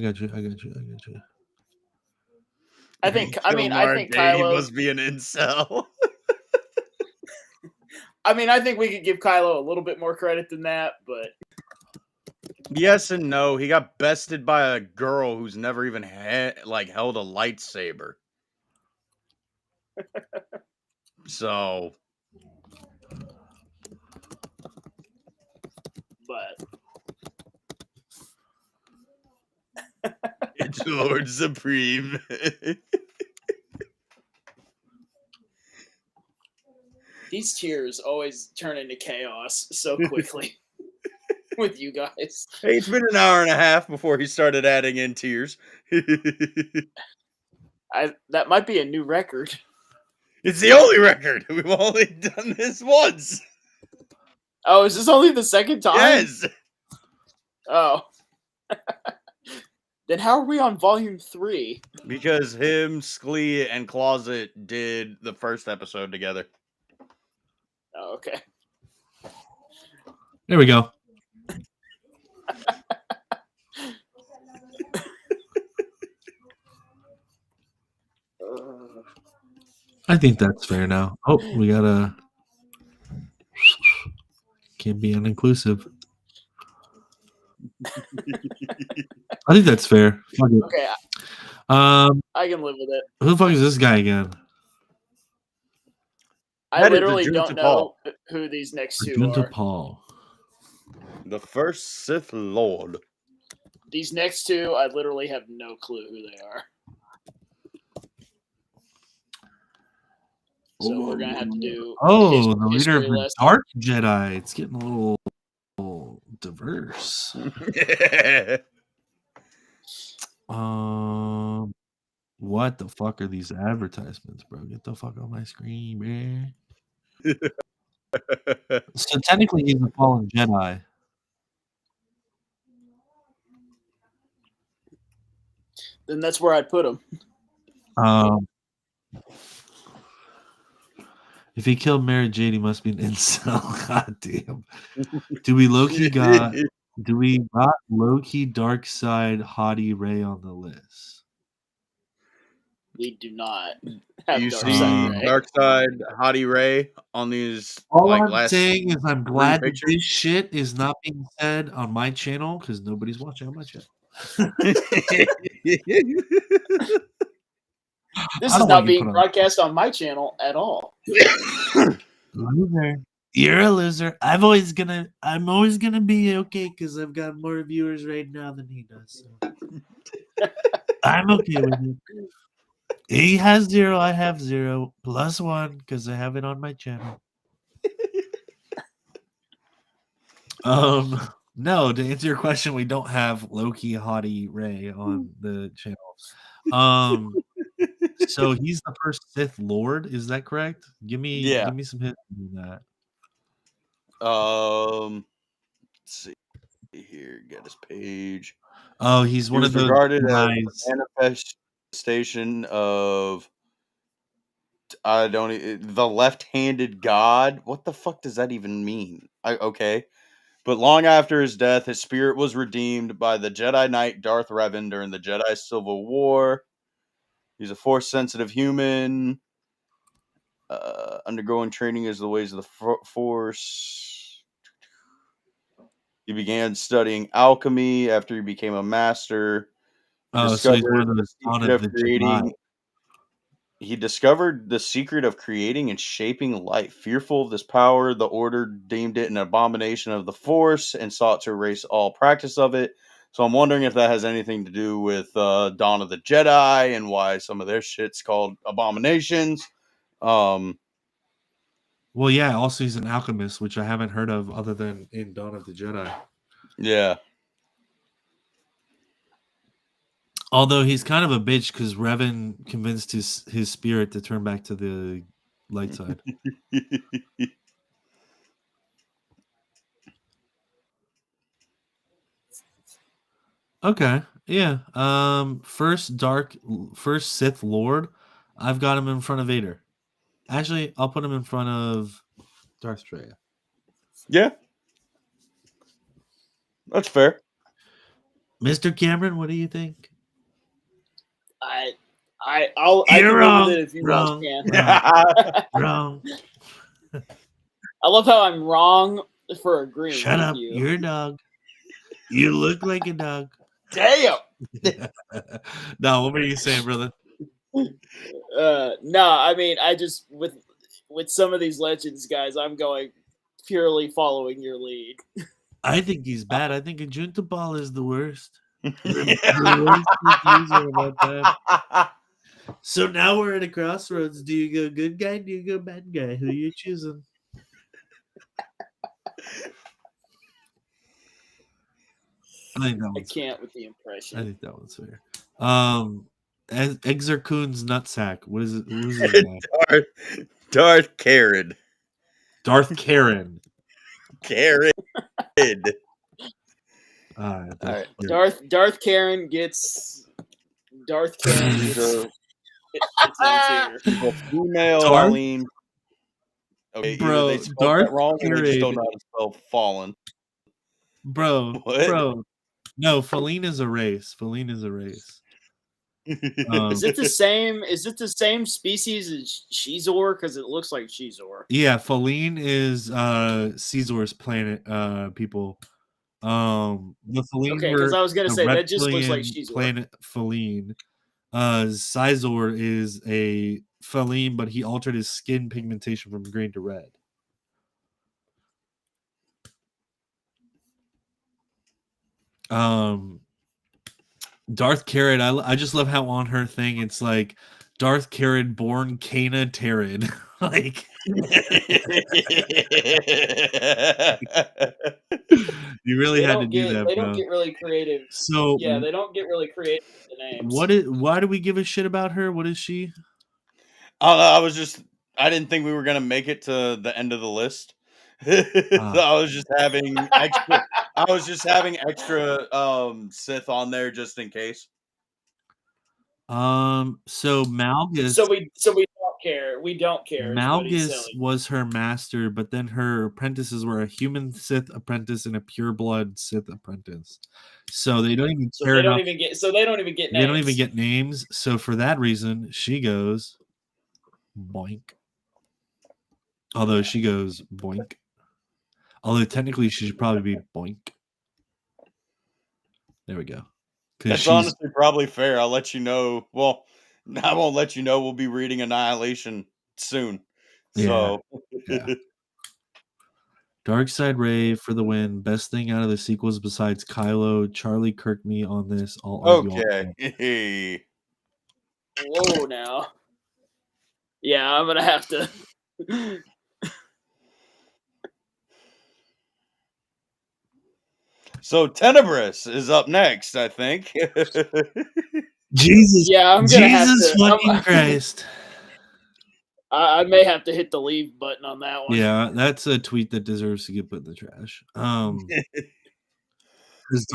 think Kylo. He must be an incel. I mean, I think we could give Kylo a little bit more credit than that, but yes and no. He got bested by a girl who's never even held a lightsaber. So, but it's Lord Supreme. These tiers always turn into chaos so quickly with you guys. Hey, it's been an hour and a half before he started adding in tiers. That might be a new record. It's the only record. We've only done this once. Oh, is this only the second time? Yes. Oh. Then how are we on volume 3? Because him, Sklee, and Closet did the first episode together. Oh, okay. There we go. I think that's fair now. Oh, we gotta. Can't be uninclusive. I think that's fair. Okay. I can live with it. Who the fuck is this guy again? I literally don't know who these next two are. Paul. The first Sith Lord. These next two, I literally have no clue who they are. So we're going to have to do... Oh, the leader of the Dark Jedi. It's getting a little diverse. What the fuck are these advertisements, bro? Get the fuck on my screen, man. So technically he's a fallen Jedi. Then that's where I'd put him. If he killed Mara Jade, he must be an incel. God damn. Do we got low-key dark side hottie Ray on the list? We do not have you see dark side hottie Ray on these. All I'm saying is I'm glad that this shit is not being said on my channel because nobody's watching on my channel. This is not being broadcast on my channel at all. Loser. You're a loser. I'm always gonna be okay because I've got more viewers right now than he does. So. I'm okay with it. He has 0, I have 0, +1 because I have it on my channel. No, to answer your question, we don't have Loki Hottie Ray on the channel. So he's the first Sith Lord, is that correct? Give me some history on that. Let's see here, get his page. Oh, he's one of those regarded guys. as a manifestation of the left-handed god. What the fuck does that even mean? Okay. But long after his death, his spirit was redeemed by the Jedi Knight Darth Revan during the Jedi Civil War. He's a Force-sensitive human, undergoing training as the ways of the Force. He began studying alchemy after he became a master. So he's one of those He discovered the secret of creating and shaping life. Fearful of this power, the Order deemed it an abomination of the Force and sought to erase all practice of it. So I'm wondering if that has anything to do with Dawn of the Jedi and why some of their shit's called abominations. Well, yeah. Also, he's an alchemist, which I haven't heard of other than in Dawn of the Jedi. Yeah. Although he's kind of a bitch because Revan convinced his spirit to turn back to the light side. Okay, yeah. First Sith Lord, I've got him in front of Vader. Actually, I'll put him in front of Darth Vader. Yeah, that's fair. Mr. Cameron, what do you think? I'll I can live with it if you wrong, can. Wrong. I love how I'm wrong for agreeing. Shut with up, you. You're a dog. You look like a dog. Damn. No, what were you saying, brother? No, I mean, I just with some of these legends guys, I'm going purely following your lead. I think he's bad. I think a Junta Ball is the worst. So now we're at a crossroads. Do you go good guy? Do you go bad guy? Who are you choosing? I can't with the impression. I think that one's fair. Exarchoon's nutsack. What is it? Who's his name? Darth Karen. Darth Karen. Karen. All right. Darth Karen gets Darth Karen gets female Darlene. Okay, bro, they spelled that wrong and they just don't know how to spell fallen. Bro, what? Bro. No, Faline is a race. Is it the same? Is it the same species as Shizor? Because it looks like Shizor. Yeah, Faline is Caesar's planet people. The Faline okay, because I was gonna say that just looks like Shizor. Planet Faline. Sizor is a Faline, but he altered his skin pigmentation from green to red. Darth Carrot, I just love how on her thing it's like Darth Carrot born Kana Terran. Like you really had to do that, They bro. don't get really creative. So yeah, they don't get really creative with the names. Why do we give a shit about her? What is she? I didn't think we were gonna make it to the end of the list. So I was just having extra. Sith on there just in case. So Malgus. So we don't care. We don't care. Malgus was her master, but then her apprentices were a human Sith apprentice and a pureblood Sith apprentice. So they don't even care. They don't even get. So they don't even get names. They don't even get names. So for that reason, she goes boink. Although she goes boink. Although technically she should probably be boink. There we go. That's honestly probably fair. I'll let you know. Well, I won't let you know. We'll be reading Annihilation soon. So, yeah. Dark Side Ray for the win. Best thing out of the sequels besides Kylo. Charlie Kirk me on this. I'll argue okay. Whoa, now. Yeah, I'm gonna have to. So Tenebrous is up next, I think. Jesus, yeah, I'm gonna have to. fucking Christ. I may have to hit the leave button on that one. Yeah, that's a tweet that deserves to get put in the trash. Because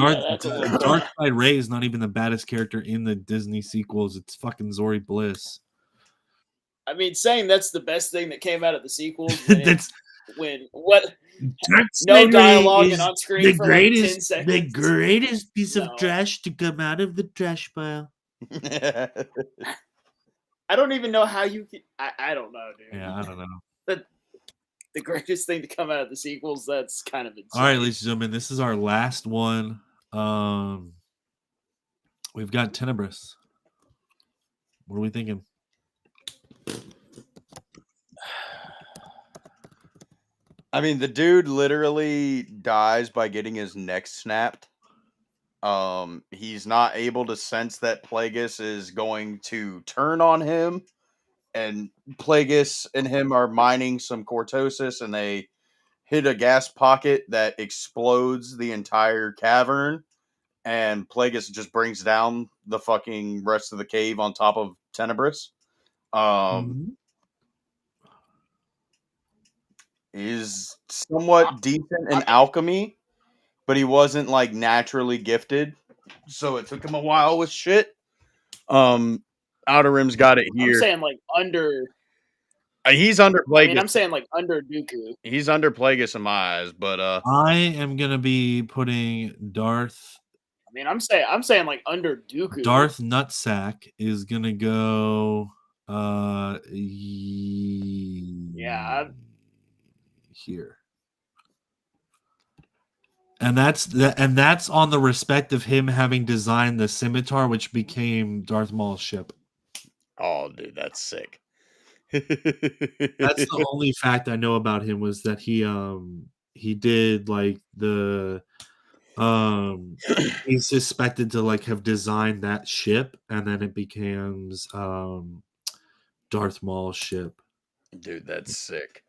Dark Side Ray is not even the baddest character in the Disney sequels. It's fucking Zori Bliss. I mean, saying that's the best thing that came out of the sequels when no dialogue and on screen for like 10 seconds. The greatest piece of trash to come out of the trash pile. I don't even know how you. I don't know, dude. Yeah, I don't know. But the greatest thing to come out of the sequels, that's kind of insane. All right, ladies and gentlemen, this is our last one. We've got Tenebrous. What are we thinking? I mean, the dude literally dies by getting his neck snapped. He's not able to sense that Plagueis is going to turn on him, and Plagueis and him are mining some cortosis, and they hit a gas pocket that explodes the entire cavern, and Plagueis just brings down the fucking rest of the cave on top of Tenebrous. He's somewhat decent in alchemy, but he wasn't like naturally gifted, so it took him a while with shit. Outer Rim's got it here. I'm saying like under. He's under Plagueis. I mean, I'm saying like under Dooku. He's under Plagueis in my eyes, but I am gonna be putting Darth. I mean, I'm saying like under Dooku. Darth Nutsack is gonna go. Yeah. Here. And that's on the respect of him having designed the scimitar, which became Darth Maul's ship. Oh, dude, that's sick. That's the only fact I know about him, was that he did like the he's suspected to like have designed that ship, and then it becomes Darth Maul's ship. Dude, that's sick.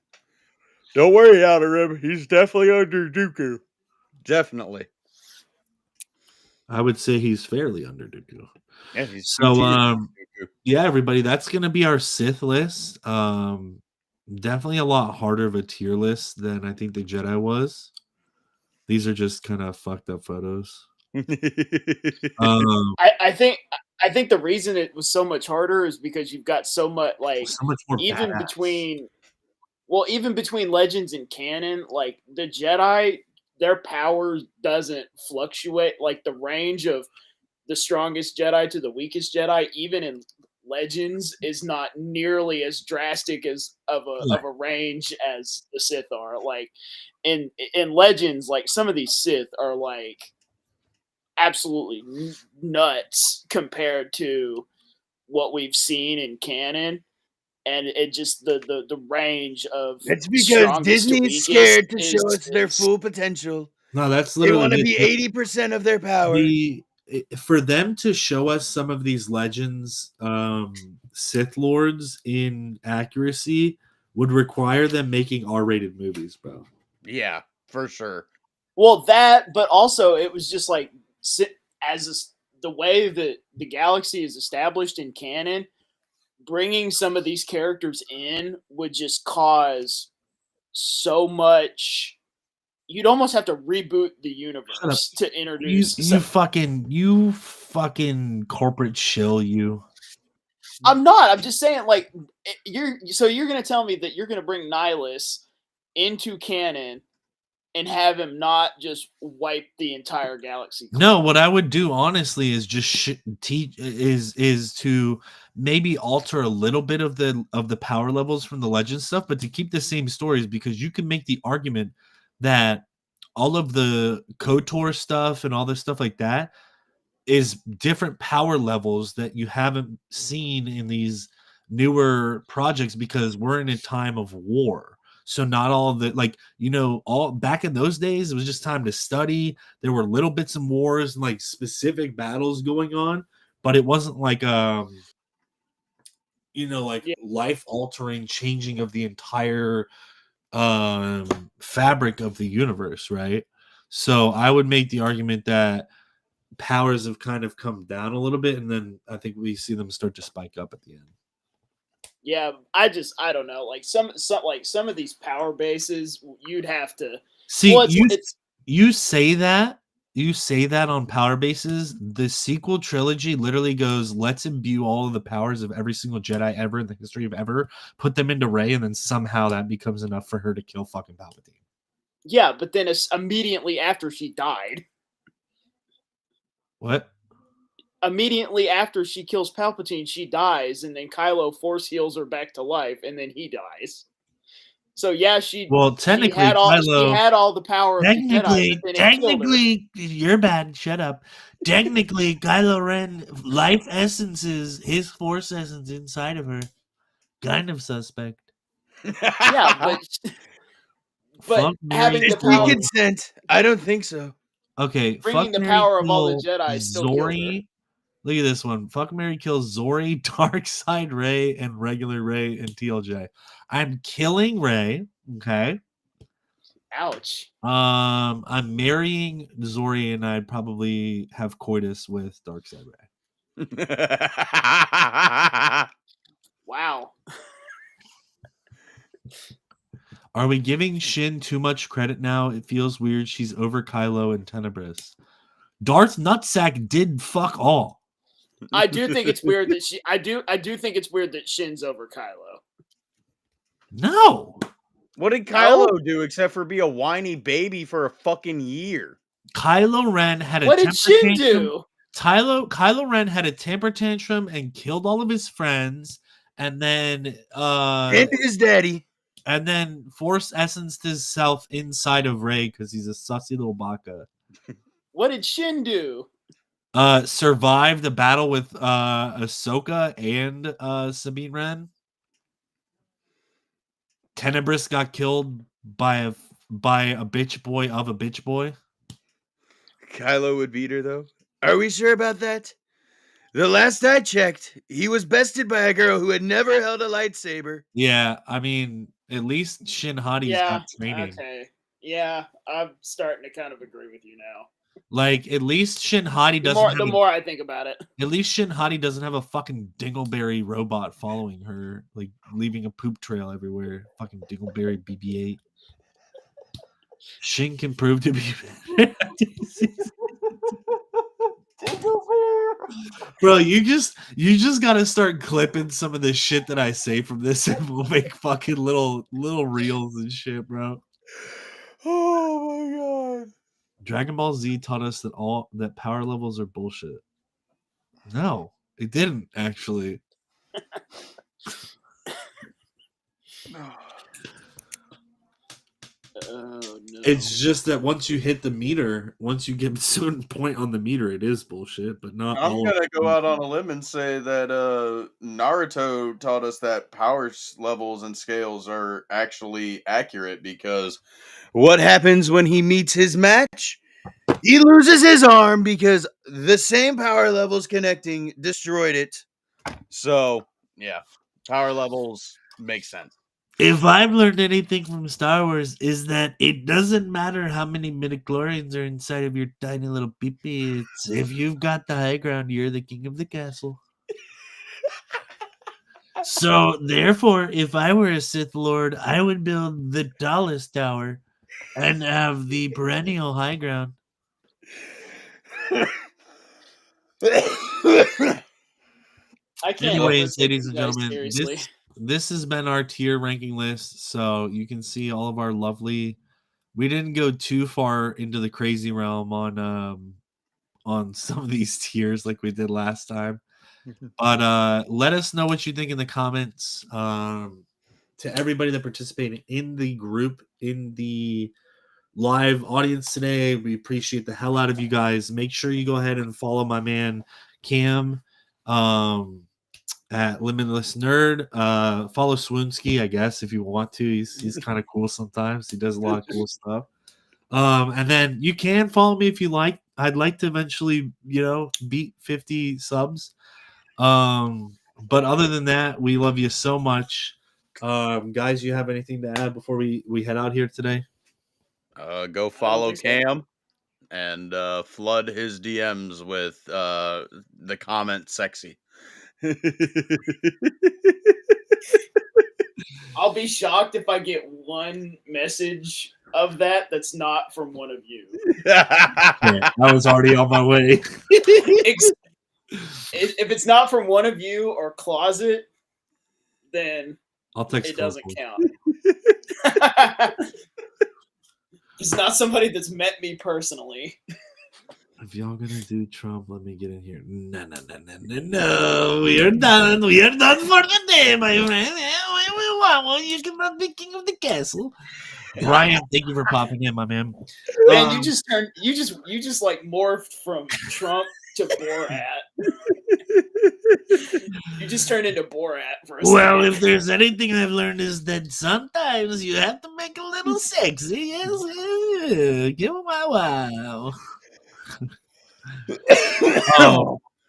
Don't worry, Outer Rim. He's definitely under Dooku. Definitely. I would say he's fairly under Dooku. Yeah, he's so yeah, everybody, that's gonna be our Sith list. Definitely a lot harder of a tier list than I think the Jedi was. These are just kind of fucked up photos. I think the reason it was so much harder is because you've got so much more even badass. Even between Legends and canon, like the Jedi, their power doesn't fluctuate. Like the range of the strongest Jedi to the weakest Jedi, even in Legends, is not nearly as drastic as of a range as the Sith are. Like in Legends, like some of these Sith are like absolutely nuts compared to what we've seen in canon. And it just the range of it's because Disney's scared to show us their full potential. No, that's literally they want to be 80% of their power. For them to show us some of these Legends Sith Lords in accuracy would require them making R-rated movies, bro. Yeah, for sure. Well, that, but also it was just like the way that the galaxy is established in canon. Bringing some of these characters in would just cause so much. You'd almost have to reboot the universe to introduce. You fucking corporate shill. You. I'm not. I'm just saying, like, you're going to tell me that you're going to bring Nihilus into canon and have him not just wipe the entire galaxy clean. No, what I would do honestly is just is to maybe alter a little bit of the power levels from the Legend stuff, but to keep the same stories, because you can make the argument that all of the KOTOR stuff and all this stuff like that is different power levels that you haven't seen in these newer projects, because we're in a time of war. So not all of the, like, all back in those days, it was just time to study. There were little bits of wars and like specific battles going on, but it wasn't like life altering changing of the entire fabric of the universe, right? So I would make the argument that powers have kind of come down a little bit, and then I think we see them start to spike up at the end. Yeah, I don't know. Like some of these power bases, you'd have to see. You say that on power bases. The sequel trilogy literally goes, let's imbue all of the powers of every single Jedi ever in the history of ever, put them into Rey, and then somehow that becomes enough for her to kill fucking Palpatine. Yeah, but then it's immediately after she died. What? Immediately after she kills Palpatine, she dies, and then Kylo force heals her back to life, and then he dies. So yeah, technically she had all the power of the Jedi. Technically, you're bad. Shut up. Technically, Kylo Ren life essence is his force essence inside of her. Kind of suspect. Yeah, but having the power consent, I don't think so. Okay, bringing the power of all the Jedi still Zori. Look at this one. Fuck, Mary kills Zori, Darkside Rey, and regular Rey and TLJ. I'm killing Rey. Okay. Ouch. I'm marrying Zori, and I'd probably have coitus with Darkside Rey. Wow. Are we giving Shin too much credit now? It feels weird. She's over Kylo and Tenebris. Darth Nutsack did fuck all. I do think it's weird that I do think it's weird that Shin's over Kylo. No. What did Kylo do except for be a whiny baby for a fucking year? Kylo Ren had a What did Shin do? Kylo Ren had a temper tantrum and killed all of his friends, and then and his daddy. And then force essenced himself inside of Rey because he's a sussy little baka. What did Shin do? Survive the battle with Ahsoka and Sabine Wren. Tenebris got killed by a bitch boy of a bitch boy. Kylo would beat her though. Are we sure about that? The last I checked, he was bested by a girl who had never held a lightsaber. Yeah, I mean, at least Shin Hati's got training. Okay. Yeah, I'm starting to kind of agree with you now. Like, at least Shin Hati doesn't the more I think about it. At least Shin Hati doesn't have a fucking dingleberry robot following her, like, leaving a poop trail everywhere. Fucking dingleberry BB-8. Shin can prove to be Bro, you just gotta start clipping some of the shit that I say from this, and we'll make fucking little reels and shit, bro. Oh my god. Dragon Ball Z taught us that power levels are bullshit. No, it didn't actually. Oh, no. It's just that once you hit the meter, once you get a certain point on the meter, it is bullshit. But not. I'm gonna go out on a limb and say that Naruto taught us that power levels and scales are actually accurate, because what happens when he meets his match? He loses his arm because the same power levels connecting destroyed it. So yeah, power levels make sense. If I've learned anything from Star Wars, is that it doesn't matter how many midichlorians are inside of your tiny little pee-pee. It's if you've got the high ground, you're the king of the castle. So, therefore, if I were a Sith Lord, I would build the tallest tower and have the perennial high ground. Anyways, ladies and gentlemen, this has been our tier ranking list, so you can see all of our lovely. We didn't go too far into the crazy realm on some of these tiers like we did last time, but let us know what you think in the comments. To everybody that participated in the group, in the live audience today, we appreciate the hell out of you guys. Make sure you go ahead and follow my man Cam. At Limitless Nerd. Follow Swoonsky, I guess, if you want to. He's kind of cool sometimes. He does a lot of cool stuff. And then you can follow me if you like. I'd like to eventually, beat 50 subs. But other than that, we love you so much. Guys, you have anything to add before we head out here today? Go follow Cam. and flood his DMs with the comment "sexy." I'll be shocked if I get one message of that that's not from one of you. I was already on my way. If it's not from one of you or Closet, then I'll text. It doesn't count. It's not somebody that's met me personally. If y'all gonna do Trump, let me get in here. No. We are done. We are done for the day, my friend. You cannot be king of the castle. Brian, thank you for popping in, my man. Man, you just like morphed from Trump to Borat. You just turned into Borat for a second. Well, if there's anything I've learned is that sometimes you have to make a little sexy. Yes, give him my wow.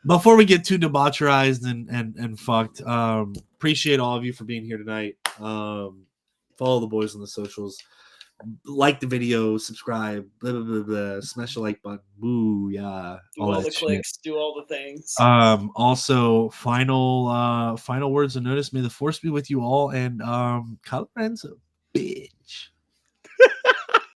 Before we get too debaucherized and fucked, appreciate all of you for being here tonight. Follow the boys on the socials, like the video, subscribe, blah blah blah, blah. Smash the like button, boo, yeah, do all the clicks, do all the things. Also, final words of notice. May the force be with you all, and Kylo Ren's a bitch.